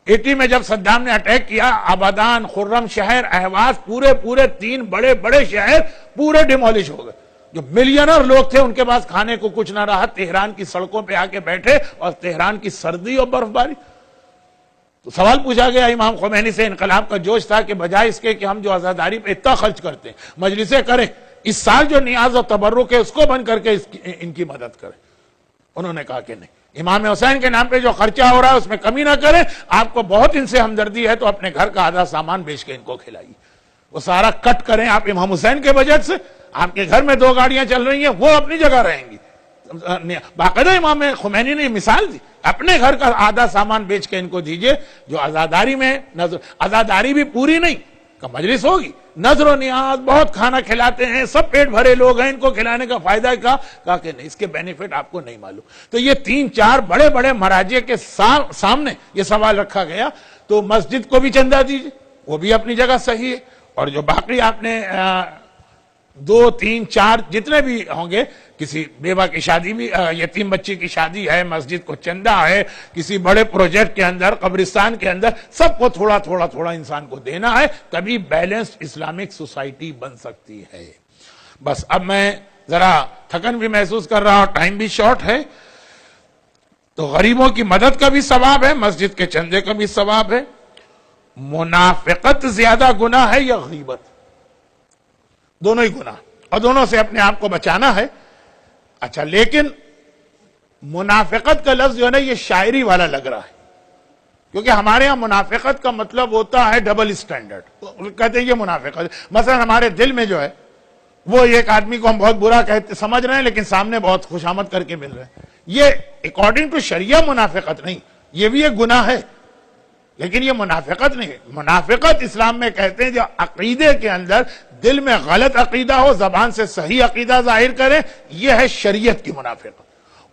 80 میں جب صدام نے اٹیک کیا، آبادان، خرم شہر، اہواز، پورے 3 بڑے شہر پورے ڈیمولش ہو گئے۔ جو ملینر لوگ تھے ان کے پاس کھانے کو کچھ نہ رہا، تہران کی سڑکوں پہ آ کے بیٹھے، اور تہران کی سردی اور برف باری۔ تو سوال پوچھا گیا امام خمینی سے، انقلاب کا جوش تھا کہ بجائے اس کے کہ ہم جو عزاداری پہ اتنا خرچ کرتے ہیں، مجلسیں کریں، اس سال جو نیاز و تبرک ہے اس کو بند کر کے ان کی مدد کریں۔ انہوں نے کہا کہ نہیں، امام حسین کے نام پہ جو خرچہ ہو رہا ہے اس میں کمی نہ کریں، آپ کو بہت ان سے ہمدردی ہے تو اپنے گھر کا آدھا سامان بیچ کے ان کو کھلائیے، وہ سارا کٹ کریں آپ امام حسین کے بجٹ سے۔ آپ کے گھر میں 2 گاڑیاں چل رہی ہیں، وہ اپنی جگہ رہیں گی۔ باقاعدہ امام خمینی نے مثال دی، اپنے گھر کا آدھا سامان بیچ کے ان کو دیجئے۔ جو عزاداری میں نظر، عزاداری بھی پوری نہیں کہ مجلس ہوگی، نظر و نیاز، بہت کھانا کھلاتے ہیں، سب پیٹ بھرے لوگ ہیں، ان کو کھلانے کا فائدہ کہا کہ نہیں، اس کے بینیفٹ آپ کو نہیں معلوم۔ تو یہ 3-4 بڑے مراجع کے سامنے یہ سوال رکھا گیا۔ تو مسجد کو بھی چندہ دیجئے، وہ بھی اپنی جگہ صحیح ہے، اور جو باقی آپ نے 2, 3, 4 جتنے بھی ہوں گے، کسی بیوہ کی شادی بھی، یتیم بچی کی شادی ہے، مسجد کو چندہ ہے، کسی بڑے پروجیکٹ کے اندر، قبرستان کے اندر، سب کو تھوڑا انسان کو دینا ہے، تبھی بیلنسڈ اسلامک سوسائٹی بن سکتی ہے۔ بس اب میں ذرا تھکن بھی محسوس کر رہا ہوں، ٹائم بھی شارٹ ہے، تو غریبوں کی مدد کا بھی ثواب ہے، مسجد کے چندے کا بھی ثواب ہے۔ منافقت زیادہ گناہ ہے یا غیبت؟ دونوں ہی گناہ، اور دونوں سے اپنے آپ کو بچانا ہے۔ اچھا، لیکن منافقت کا لفظ جو ہے نا، یہ شاعری والا لگ رہا ہے، کیونکہ ہمارے ہاں منافقت کا مطلب ہوتا ہے ڈبل اسٹینڈرڈ، کہتے ہیں یہ منافقت۔ مثلا ہمارے دل میں جو ہے وہ ایک آدمی کو ہم بہت برا کہتے سمجھ رہے ہیں، لیکن سامنے بہت خوشامد کر کے مل رہے ہیں، یہ اکارڈنگ ٹو شریعہ منافقت نہیں، یہ بھی ایک گناہ ہے، لیکن یہ منافقت نہیں ہے۔ منافقت اسلام میں کہتے ہیں جو عقیدے کے اندر دل میں غلط عقیدہ ہو، زبان سے صحیح عقیدہ ظاہر کرے، یہ ہے شریعت کی منافقت۔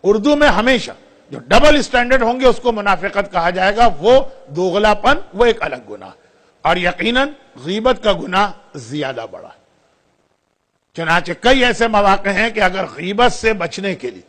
اردو میں ہمیشہ جو ڈبل اسٹینڈرڈ ہوں گے اس کو منافقت کہا جائے گا، وہ دوغلا پن، وہ ایک الگ گناہ، اور یقیناً غیبت کا گناہ زیادہ بڑا ہے۔ چنانچہ کئی ایسے مواقع ہیں کہ اگر غیبت سے بچنے کے لیے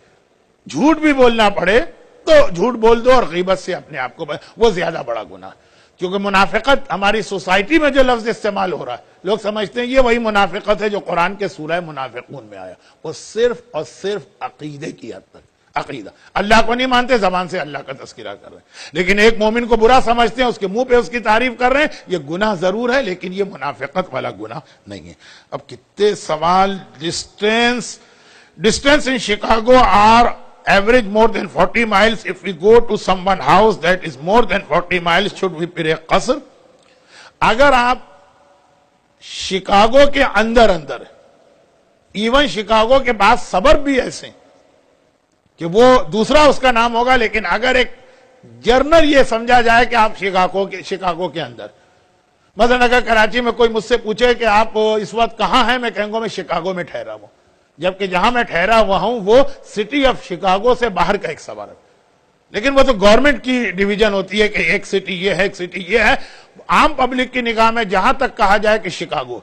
جھوٹ بھی بولنا پڑے تو جھوٹ بول دو، اور غیبت سے اپنے آپ کو وہ زیادہ بڑا گناہ، کیونکہ منافقت ہماری سوسائٹی میں جو لفظ استعمال ہو رہا ہے، لوگ سمجھتے ہیں یہ وہی منافقت ہے جو قرآن کے سورہ منافقون میں آیا، وہ صرف اور صرف عقیدے کی حد تک، عقیدہ، اللہ کو نہیں مانتے، زبان سے اللہ کا تذکرہ کر رہے ہیں، لیکن ایک مومن کو برا سمجھتے ہیں، اس کے منہ پہ اس کی تعریف کر رہے ہیں، یہ گناہ ضرور ہے لیکن یہ منافقت والا گناہ نہیں ہے۔ اب کتنے سوال، distance in Chicago are average more than 40 miles. If we go to someone's house that is more than 40 miles, should we pray qasr? اگر آپ شکاگو کے اندر ایون شکاگو کے بعد سبرب بھی ایسے کہ وہ دوسرا اس کا نام ہوگا، لیکن اگر ایک جرنل یہ سمجھا جائے کہ آپ شکاگو کے اندر، مثلا اگر کراچی میں کوئی مجھ سے پوچھے کہ آپ اس وقت کہاں ہیں، میں کہوں گا میں شکاگو میں ٹھہرا ہوں، جبکہ جہاں میں ٹھہرا ہوا ہوں وہ سٹی آف شکاگو سے باہر کا ایک سوال ہے، لیکن وہ تو گورنمنٹ کی ڈویژن ہوتی ہے کہ ایک سٹی یہ ہے، ایک سٹی یہ ہے۔ عام پبلک کی نگاہ میں جہاں تک کہا جائے کہ شکاگو،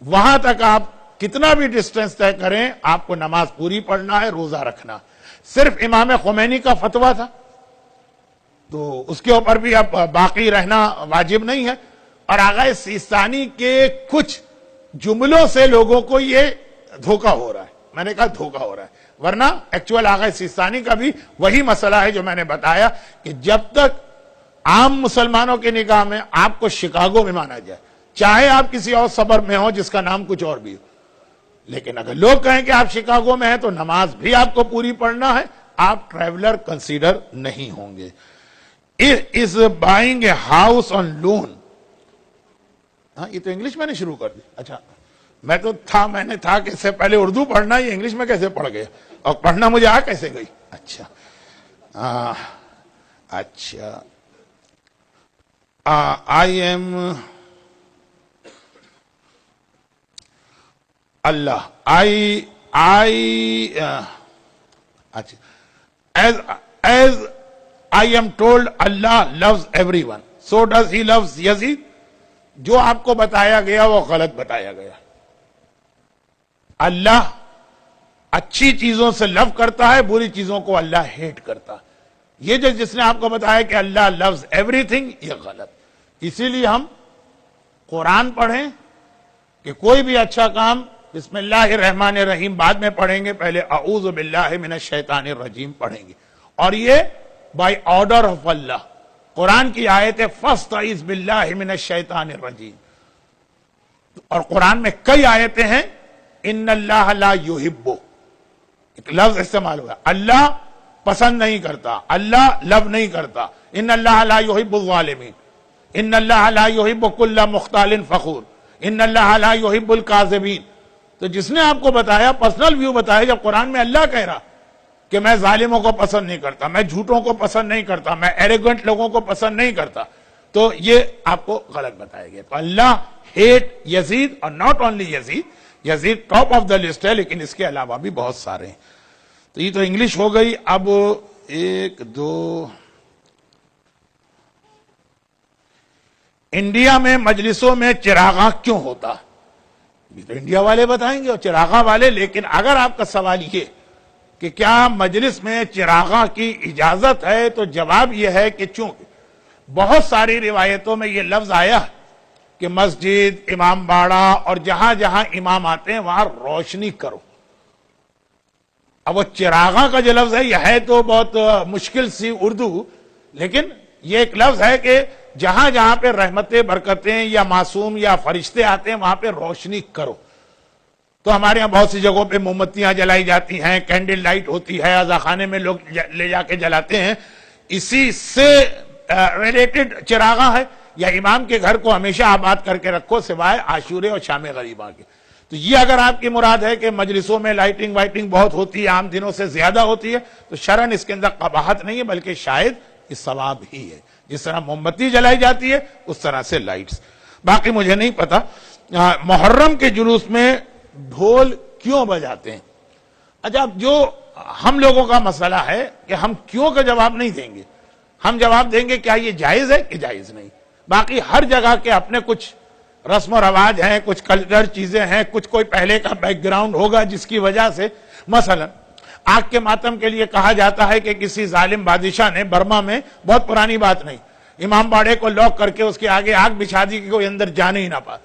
وہاں تک آپ کتنا بھی ڈسٹینس طے کریں، آپ کو نماز پوری پڑھنا ہے، روزہ رکھنا۔ صرف امام خمینی کا فتویٰ تھا تو اس کے اوپر بھی اب باقی رہنا واجب نہیں ہے، اور آغا سیستانی کے کچھ جملوں سے لوگوں کو یہ دھوکہ ہو رہا ہے، میں نے کہا دھوکہ ہو رہا ہے، ورنہ ایکچوئل آغا سیستانی کا بھی وہی مسئلہ ہے جو میں نے بتایا کہ جب تک عام مسلمانوں کی نگاہ میں آپ کو شکاگو میں مانا جائے، چاہے آپ کسی اور سبرب میں ہو جس کا نام کچھ اور بھی ہو. لیکن اگر لوگ کہیں کہ آپ شکاگو میں ہیں تو نماز بھی آپ کو پوری پڑھنا ہے، آپ ٹریولر کنسیڈر نہیں ہوں گے. Is buying a house on loan. ہاں یہ تو انگلش میں نے شروع کر دی. اچھا میں نے تھا کہ اس سے پہلے اردو پڑھنا، یہ انگلش میں کیسے پڑھ گیا اور پڑھنا مجھے آ کیسے گئی. اچھا اچھا I am Allah as I am told Allah loves everyone. So does he loves Yazid? جو آپ کو بتایا گیا وہ غلط بتایا گیا. اللہ اچھی چیزوں سے لو کرتا ہے، بری چیزوں کو اللہ ہیٹ کرتا ہے. یہ جس نے آپ کو بتایا کہ اللہ loves everything، یہ غلط. اسی لیے ہم قرآن پڑھیں کہ کوئی بھی اچھا کام بسم اللہ الرحمن الرحیم بعد میں پڑھیں گے، پہلے اعوذ باللہ من الشیطان الرجیم پڑھیں گے. اور یہ بائی آرڈر آف اللہ. قرآن کی آیت ہے فاستعذ باللہ من الشیطان الرجیم. اور قرآن میں کئی آیتیں ہیں ان اللہ لا یحب، ایک لفظ استعمال ہوا، اللہ پسند نہیں کرتا، اللہ لو نہیں کرتا. ان اللہ لا یحب الظالمین، ان اللہ لا یحب کل مختال فخور، ان اللہ لا یحب الکاذبین. تو جس نے آپ کو بتایا پرسنل ویو بتایا، جب قرآن میں اللہ کہہ رہا کہ میں ظالموں کو پسند نہیں کرتا، میں جھوٹوں کو پسند نہیں کرتا، میں ایروگنٹ لوگوں کو پسند نہیں کرتا، تو یہ آپ کو غلط بتایا گیا. تو اللہ ہیٹ یزید، اور not only Yazid top of the list ہے، لیکن اس کے علاوہ بھی بہت سارے ہیں. تو یہ تو انگلش ہو گئی. اب ایک دو، انڈیا میں مجلسوں میں چراغاں کیوں ہوتا؟ یہ تو انڈیا والے بتائیں گے اور چراغاں والے. لیکن اگر آپ کا سوال یہ کہ کیا مجلس میں چراغاں کی اجازت ہے، تو جواب یہ ہے کہ چونکہ بہت ساری روایتوں میں یہ لفظ آیا کہ مسجد، امام باڑہ اور جہاں جہاں امام آتے ہیں وہاں روشنی کرو. اب وہ چراغاں کا جو لفظ ہے یہ ہے تو بہت مشکل سی اردو، لیکن یہ ایک لفظ ہے کہ جہاں جہاں پہ رحمتیں، برکتیں یا معصوم یا فرشتے آتے ہیں وہاں پہ روشنی کرو. تو ہمارے یہاں بہت سی جگہوں پہ موم بتیاں جلائی جاتی ہیں، کینڈل لائٹ ہوتی ہے، عزاخانے میں لوگ لے جا کے جلاتے ہیں. اسی سے ریلیٹڈ چراغاں ہے. یا امام کے گھر کو ہمیشہ آباد کر کے رکھو سوائے عاشورے اور شام غریباں کے. تو یہ اگر آپ کی مراد ہے کہ مجلسوں میں لائٹنگ وائٹنگ بہت ہوتی ہے، عام دنوں سے زیادہ ہوتی ہے، تو شرعاً اس کے اندر قباحت نہیں ہے، بلکہ شاید یہ ثواب ہی ہے. جس طرح موم بتی جلائی جاتی ہے اس طرح سے لائٹس. باقی مجھے نہیں پتا محرم کے جلوس میں ڈھول کیوں بجاتے ہیں. اچھا، اب جو ہم لوگوں کا مسئلہ ہے کہ ہم کیوں کا جواب نہیں دیں گے، ہم جواب دیں گے کیا یہ جائز ہے کہ جائز نہیں. باقی ہر جگہ کے اپنے کچھ رسم و رواج ہیں، کچھ کلچر چیزیں ہیں، کچھ کوئی پہلے کا بیک گراؤنڈ ہوگا جس کی وجہ سے. مثلا آگ کے ماتم کے لیے کہا جاتا ہے کہ کسی ظالم بادشاہ نے برما میں، بہت پرانی بات نہیں، امام باڑے کو لاک کر کے اس کے آگے آگ بچھا دی کہ کوئی اندر جانے ہی نہ پائے.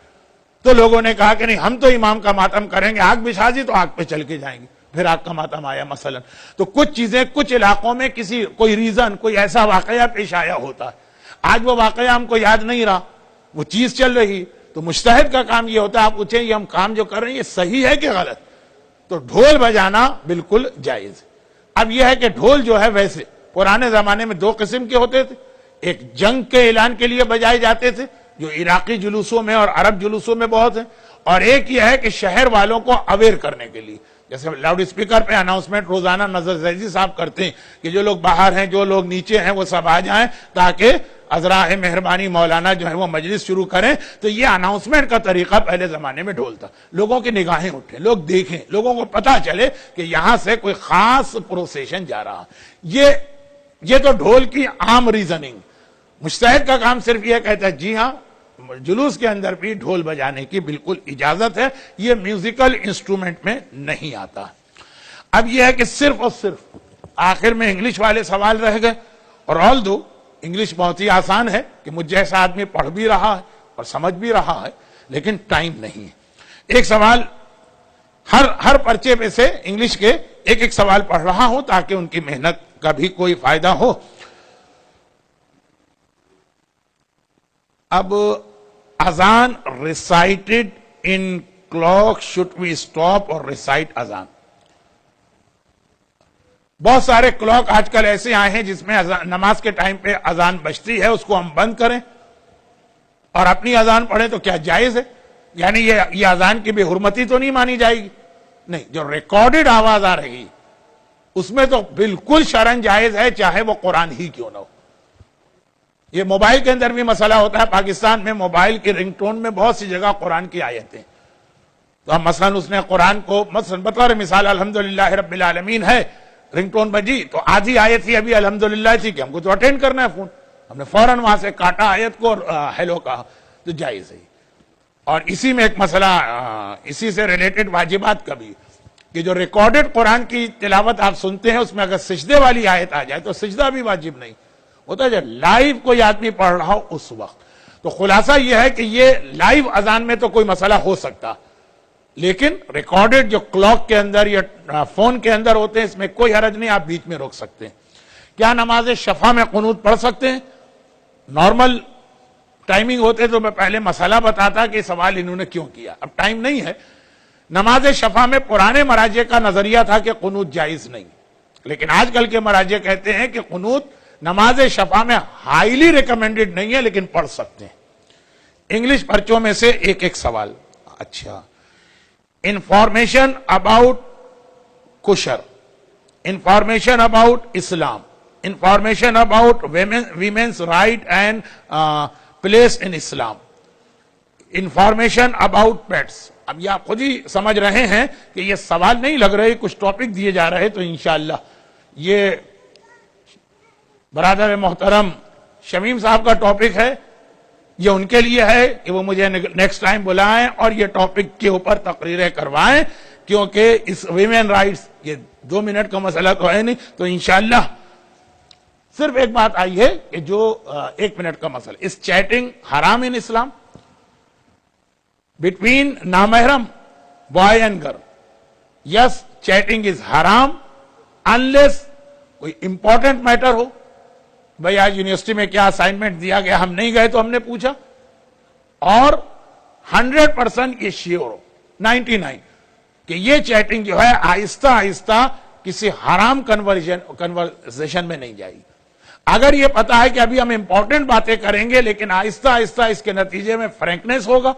تو لوگوں نے کہا کہ نہیں، ہم تو امام کا ماتم کریں گے، آگ بچھا دی تو آگ پہ چل کے جائیں گے. پھر آگ کا ماتم آیا مثلا. تو کچھ چیزیں کچھ علاقوں میں کوئی ریزن، کوئی ایسا واقعہ پیش آیا ہوتا ہے. آج وہ واقعہ ہم کو یاد نہیں رہا، وہ چیز چل رہی. تو مجتہد کا کام یہ ہوتا ہے، آپ پوچھیں یہ ہم کام جو کر رہے ہیں یہ صحیح ہے کہ غلط. تو ڈھول بجانا بالکل جائز. اب یہ ہے کہ ڈھول جو ہے ویسے پرانے زمانے میں دو قسم کے ہوتے تھے. ایک جنگ کے اعلان کے لیے بجائے جاتے تھے جو عراقی جلوسوں میں اور عرب جلوسوں میں بہت ہیں، اور ایک یہ ہے کہ شہر والوں کو اویئر کرنے کے لیے، جیسے لاؤڈ اسپیکر پہ اناؤنسمنٹ روزانہ نظر زیزی صاحب کرتے ہیں کہ جو لوگ باہر ہیں، جو لوگ نیچے ہیں، وہ سب آ جائیں تاکہ عذراء مہربانی مولانا جو ہے وہ مجلس شروع کریں. تو یہ اناؤنسمنٹ کا طریقہ پہلے زمانے میں ڈھول تھا. لوگوں کی نگاہیں اٹھیں، لوگ دیکھیں، لوگوں کو پتا چلے کہ یہاں سے کوئی خاص پروسیشن جا رہا. یہ تو ڈھول کی عام ریزننگ. مجتہد کا کام صرف یہ کہتا ہے جی ہاں جلوس کے اندر بھی ڈھول بجانے کی بالکل اجازت ہے، یہ میوزیکل انسٹرومنٹ میں نہیں آتا. اب یہ ہے کہ صرف اور صرف آخر میں انگلش والے سوال رہ گئے. اور آل دو انگلش بہت ہی آسان ہے کہ مجھ جیسا آدمی پڑھ بھی رہا ہے اور سمجھ بھی رہا ہے، لیکن ٹائم نہیں ہے. ایک سوال ہر پرچے پہ سے انگلش کے ایک سوال پڑھ رہا ہوں تاکہ ان کی محنت کا بھی کوئی فائدہ ہو. اب اذان recited in clock should we stop اور ریسائٹ اذان. بہت سارے کلاک آج کل ایسے آئے ہیں جس میں نماز کے ٹائم پہ اذان بجتی ہے, اس کو ہم بند کریں اور اپنی اذان پڑھیں تو کیا جائز ہے؟ یعنی یہ اذان کی بے حرمتی تو نہیں مانی جائے گی؟ نہیں, جو ریکارڈڈ آواز آ رہی اس میں تو بالکل شرعاً جائز ہے, چاہے وہ قرآن ہی کیوں نہ ہو. یہ موبائل کے اندر بھی مسئلہ ہوتا ہے. پاکستان میں موبائل کی رنگ ٹون میں بہت سی جگہ قرآن کی آیتیں, تو ہم مثلاً اس نے قرآن کو مثلاً بطور مثال الحمدللہ رب العالمین ہے, رنگ ٹون بجی تو آدھی آیت تھی ابھی الحمدللہ تھی کہ ہم کو تو اٹینڈ کرنا ہے فون, ہم نے فوراً وہاں سے کاٹا آیت کو اور ہیلو کہا, تو جائز ہے. اور اسی میں ایک مسئلہ اسی سے ریلیٹڈ واجبات کا بھی, کہ جو ریکارڈڈ قرآن کی تلاوت آپ سنتے ہیں اس میں اگر سجدے والی آیت آ جائے تو سجدہ بھی واجب نہیں ہوتا, جب لائیو کوئی آدمی پڑھ رہا ہو اس وقت. تو خلاصہ یہ ہے کہ یہ لائیو اذان میں تو کوئی مسئلہ ہو سکتا, لیکن ریکارڈڈ جو کلاک کے اندر یا فون کے اندر ہوتے ہیں اس میں کوئی حرج نہیں, آپ بیچ میں روک سکتے ہیں. کیا نماز شفع میں قنوت پڑھ سکتے ہیں؟ نارمل ٹائمنگ ہوتے تو میں پہلے مسئلہ بتاتا کہ سوال انہوں نے کیوں کیا, اب ٹائم نہیں ہے. نماز شفع میں پرانے مراجع کا نظریہ تھا کہ قنوت جائز نہیں, لیکن آج کل کے مراجع کہتے ہیں کہ قنوت نماز شفع میں ہائیلی ریکمینڈڈ نہیں ہے, لیکن پڑھ سکتے ہیں. انگلش پرچوں میں سے ایک سوال. اچھا, information about kosher, information about Islam, information about women's right and place in Islam, information about pets. اب یہ آپ خود ہی سمجھ رہے ہیں کہ یہ سوال نہیں لگ رہے, کچھ ٹاپک دیے جا رہے, تو انشاءاللہ یہ برادر محترم شمیم صاحب کا ٹاپک ہے, یہ ان کے لیے ہے کہ وہ مجھے نیکسٹ ٹائم بلائیں اور یہ ٹاپک کے اوپر تقریریں کروائیں, کیونکہ اس ویمن رائٹس یہ 2 منٹ کا مسئلہ تو ہے نہیں. تو انشاءاللہ صرف ایک بات آئی ہے کہ جو 1 منٹ کا مسئلہ, اس چیٹنگ حرام ان اسلام بٹوین نامحرم boy and girl. Yes, chatting is حرام انلیس کوئی امپورٹنٹ میٹر ہو. بھائی آج یونیورسٹی میں کیا اسائنمنٹ دیا گیا, ہم نہیں گئے تو ہم نے پوچھا, اور 100% یہ شیور ہو 99 کہ یہ چیٹنگ جو ہے آہستہ آہستہ کسی حرام کنورزیشن میں نہیں جائے گی. اگر یہ پتا ہے کہ ابھی ہم امپورٹنٹ باتیں کریں گے لیکن آہستہ آہستہ اس کے نتیجے میں فرینکنیس ہوگا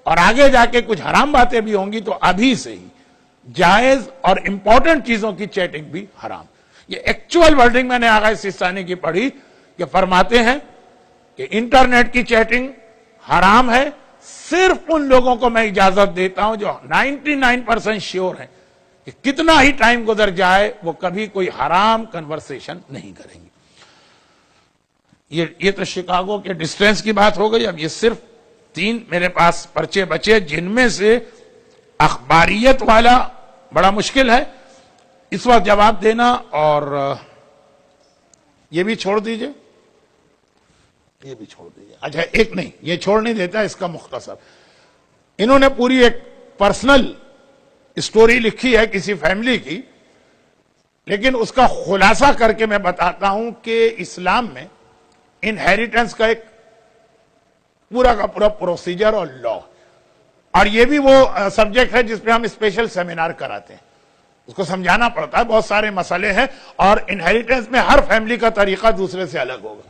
اور آگے جا کے کچھ حرام باتیں بھی ہوں گی, تو ابھی سے ہی جائز اور امپورٹنٹ چیزوں کی چیٹنگ بھی حرام. یہ ایکچوئل ورڈنگ میں نے آغا سستانی کی پڑھی کہ فرماتے ہیں کہ انٹرنیٹ کی چیٹنگ حرام ہے, صرف ان لوگوں کو میں اجازت دیتا ہوں جو 99% شیور ہیں کہ کتنا ہی ٹائم گزر جائے وہ کبھی کوئی حرام کنورسیشن نہیں کریں گے. یہ تو شکاگو کے ڈسٹینس کی بات ہو گئی. اب یہ صرف 3 میرے پاس پرچے بچے, جن میں سے اخباریت والا بڑا مشکل ہے اس وقت جواب دینا, اور یہ بھی چھوڑ دیجئے, یہ بھی چھوڑ دیجئے. اچھا ایک نہیں, یہ چھوڑ نہیں دیتا, اس کا مختصر انہوں نے پوری ایک پرسنل اسٹوری لکھی ہے کسی فیملی کی, لیکن اس کا خلاصہ کر کے میں بتاتا ہوں کہ اسلام میں انہیریٹنس کا ایک پورا کا پورا پروسیجر اور لا, اور یہ بھی وہ سبجیکٹ ہے جس پہ ہم اسپیشل سیمینار کراتے ہیں. اس کو سمجھانا پڑتا ہے, بہت سارے مسئلے ہیں, اور انہیریٹنس میں ہر فیملی کا طریقہ دوسرے سے الگ ہوگا.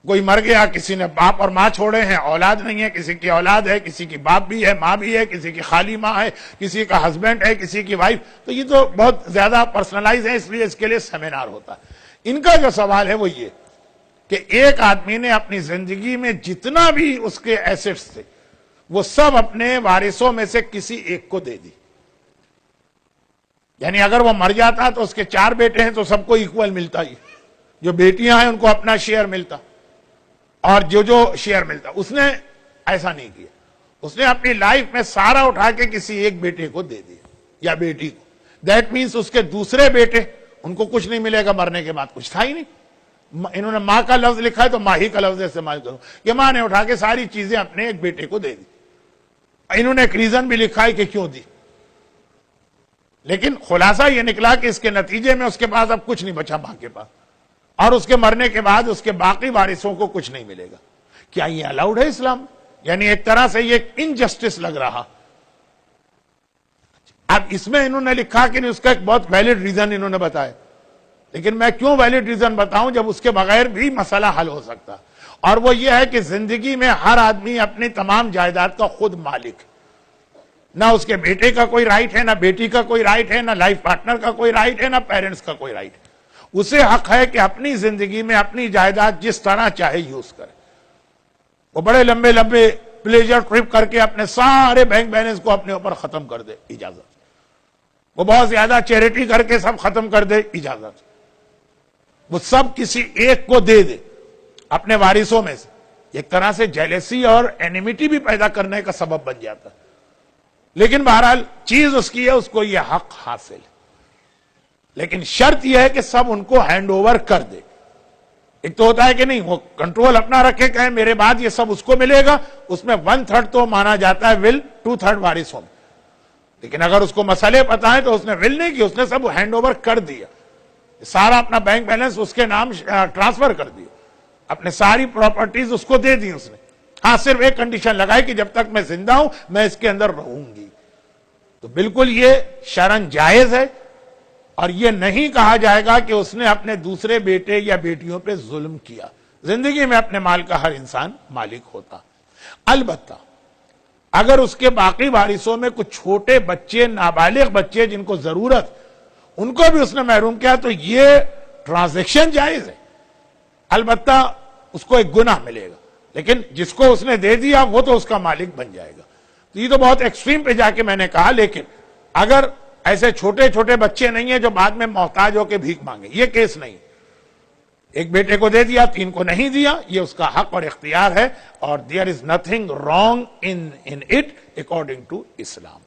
کوئی مر گیا, کسی نے باپ اور ماں چھوڑے ہیں, اولاد نہیں ہے, کسی کی اولاد ہے, کسی کی باپ بھی ہے, ماں بھی ہے, کسی کی خالی ماں ہے, کسی کا ہسبینڈ ہے, کسی کی وائف. تو یہ تو بہت زیادہ پرسنلائز ہے, اس لیے اس کے لیے سیمینار ہوتا ہے. ان کا جو سوال ہے وہ یہ کہ ایک آدمی نے اپنی زندگی میں جتنا بھی اس کے ایسٹس تھے وہ سب اپنے وارثوں میں سے کسی ایک کو دے دی. یعنی اگر وہ مر جاتا تو اس کے 4 بیٹے ہیں تو سب کو ایکول ملتا ہی, جو بیٹیاں ہیں ان کو اپنا شیئر ملتا, اور جو شیئر ملتا. اس نے ایسا نہیں کیا, اس نے اپنی لائف میں سارا اٹھا کے کسی ایک بیٹے کو دے دیا یا بیٹی کو. دیٹ مینس اس کے دوسرے بیٹے ان کو کچھ نہیں ملے گا, مرنے کے بعد کچھ تھا ہی نہیں. انہوں نے ماں کا لفظ لکھا ہے تو ماں ہی کا لفظ استعمال کرو, کہ ماں نے اٹھا کے ساری چیزیں اپنے ایک بیٹے کو دے دی. انہوں نے ایک ریزن بھی لکھا ہے کہ کیوں دی, لیکن خلاصہ یہ نکلا کہ اس کے نتیجے میں اس کے پاس اب کچھ نہیں بچا ماں کے پاس, اور اس کے مرنے کے بعد اس کے باقی وارثوں کو کچھ نہیں ملے گا. کیا یہ الاؤڈ ہے اسلام؟ یعنی ایک طرح سے یہ انجسٹس لگ رہا. اب اس میں انہوں نے لکھا کہ نہیں، اس کا ایک بہت ویلڈ ریزن انہوں نے بتایا، لیکن میں کیوں ویلڈ ریزن بتاؤں جب اس کے بغیر بھی مسئلہ حل ہو سکتا، اور وہ یہ ہے کہ زندگی میں ہر آدمی اپنی تمام جائیداد کا خود مالک، نہ اس کے بیٹے کا کوئی رائٹ ہے، نہ بیٹی کا کوئی رائٹ ہے، نہ لائف پارٹنر کا کوئی رائٹ ہے، نہ پیرنٹس کا کوئی رائٹ ہے. اسے حق ہے کہ اپنی زندگی میں اپنی جائیداد جس طرح چاہے یوز کرے. وہ بڑے لمبے لمبے پلیجر ٹرپ کر کے اپنے سارے بینک بیلنس کو اپنے اوپر ختم کر دے، اجازت. وہ بہت زیادہ چیریٹی کر کے سب ختم کر دے، اجازت. وہ سب کسی ایک کو دے دے اپنے وارثوں میں سے، ایک طرح سے جیلیسی اور اینیمیٹی بھی پیدا کرنے کا سبب بن جاتا ہے. لیکن بہرحال چیز اس کی ہے، اس کو یہ حق حاصل ہے. لیکن شرط یہ ہے کہ سب ان کو ہینڈ اوور کر دے. ایک تو ہوتا ہے کہ نہیں، وہ کنٹرول اپنا رکھے، کہیں میرے بعد یہ سب اس کو ملے گا، اس میں 1/3 تو مانا جاتا ہے ول، 2/3 وارثوں میں. لیکن اگر اس کو مسئلے پتا ہے تو اس نے ول نہیں کی، اس نے سب ہینڈ اوور کر دیا، سارا اپنا بینک بیلنس اس کے نام ٹرانسفر کر دیا، اپنے ساری پراپرٹیز اس کو دے دی اس نے. ہاں صرف ایک کنڈیشن لگائی کہ جب تک میں زندہ ہوں میں اس کے اندر رہوں گی. تو بالکل یہ شرعاً جائز ہے، اور یہ نہیں کہا جائے گا کہ اس نے اپنے دوسرے بیٹے یا بیٹیوں پہ ظلم کیا. زندگی میں اپنے مال کا ہر انسان مالک ہوتا. البتہ اگر اس کے باقی وارثوں میں کچھ چھوٹے بچے، نابالغ بچے جن کو ضرورت، ان کو بھی اس نے محروم کیا تو یہ ٹرانزیکشن جائز ہے. البتہ اس کو ایک گناہ ملے گا، لیکن جس کو اس نے دے دیا وہ تو اس کا مالک بن جائے گا. یہ تو بہت ایکسٹریم پہ جا کے میں نے کہا، لیکن اگر ایسے چھوٹے چھوٹے بچے نہیں ہیں جو بعد میں محتاج ہو کے بھیک مانگے، یہ کیس نہیں. ایک بیٹے کو دے دیا، 3 کو نہیں دیا، یہ اس کا حق اور اختیار ہے، اور there is nothing wrong in it according to Islam.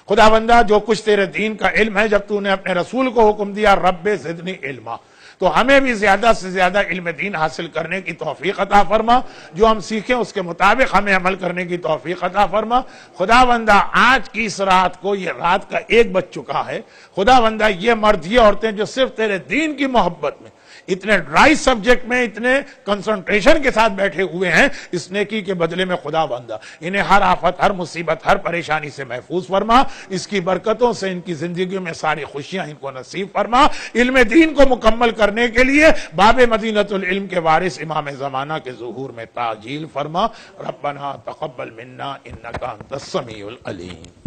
خدا بندہ جو کچھ تیرے دین کا علم ہے، جب تو نے اپنے رسول کو حکم دیا رب زدنی علما، تو ہمیں بھی زیادہ سے زیادہ علم دین حاصل کرنے کی توفیق عطا فرما. جو ہم سیکھیں اس کے مطابق ہمیں عمل کرنے کی توفیق عطا فرما. خدا بندہ آج کی اس رات کو، یہ رات کا 1 بج چکا ہے، خدا بندہ یہ مرد یہ عورتیں جو صرف تیرے دین کی محبت میں اتنے ڈرائی سبجیکٹ میں اتنے کنسنٹریشن کے ساتھ بیٹھے ہوئے ہیں، اس نیکی کے بدلے میں خدا بندہ انہیں ہر آفت، ہر مصیبت، ہر پریشانی سے محفوظ فرما. اس کی برکتوں سے ان کی زندگیوں میں ساری خوشیاں ان کو نصیب فرما. علم دین کو مکمل کرنے کے لیے باب مدینۃ العلم کے وارث امام زمانہ کے ظہور میں تعجیل فرما. ربنا تقبل منا انک انت السمیع العلیم.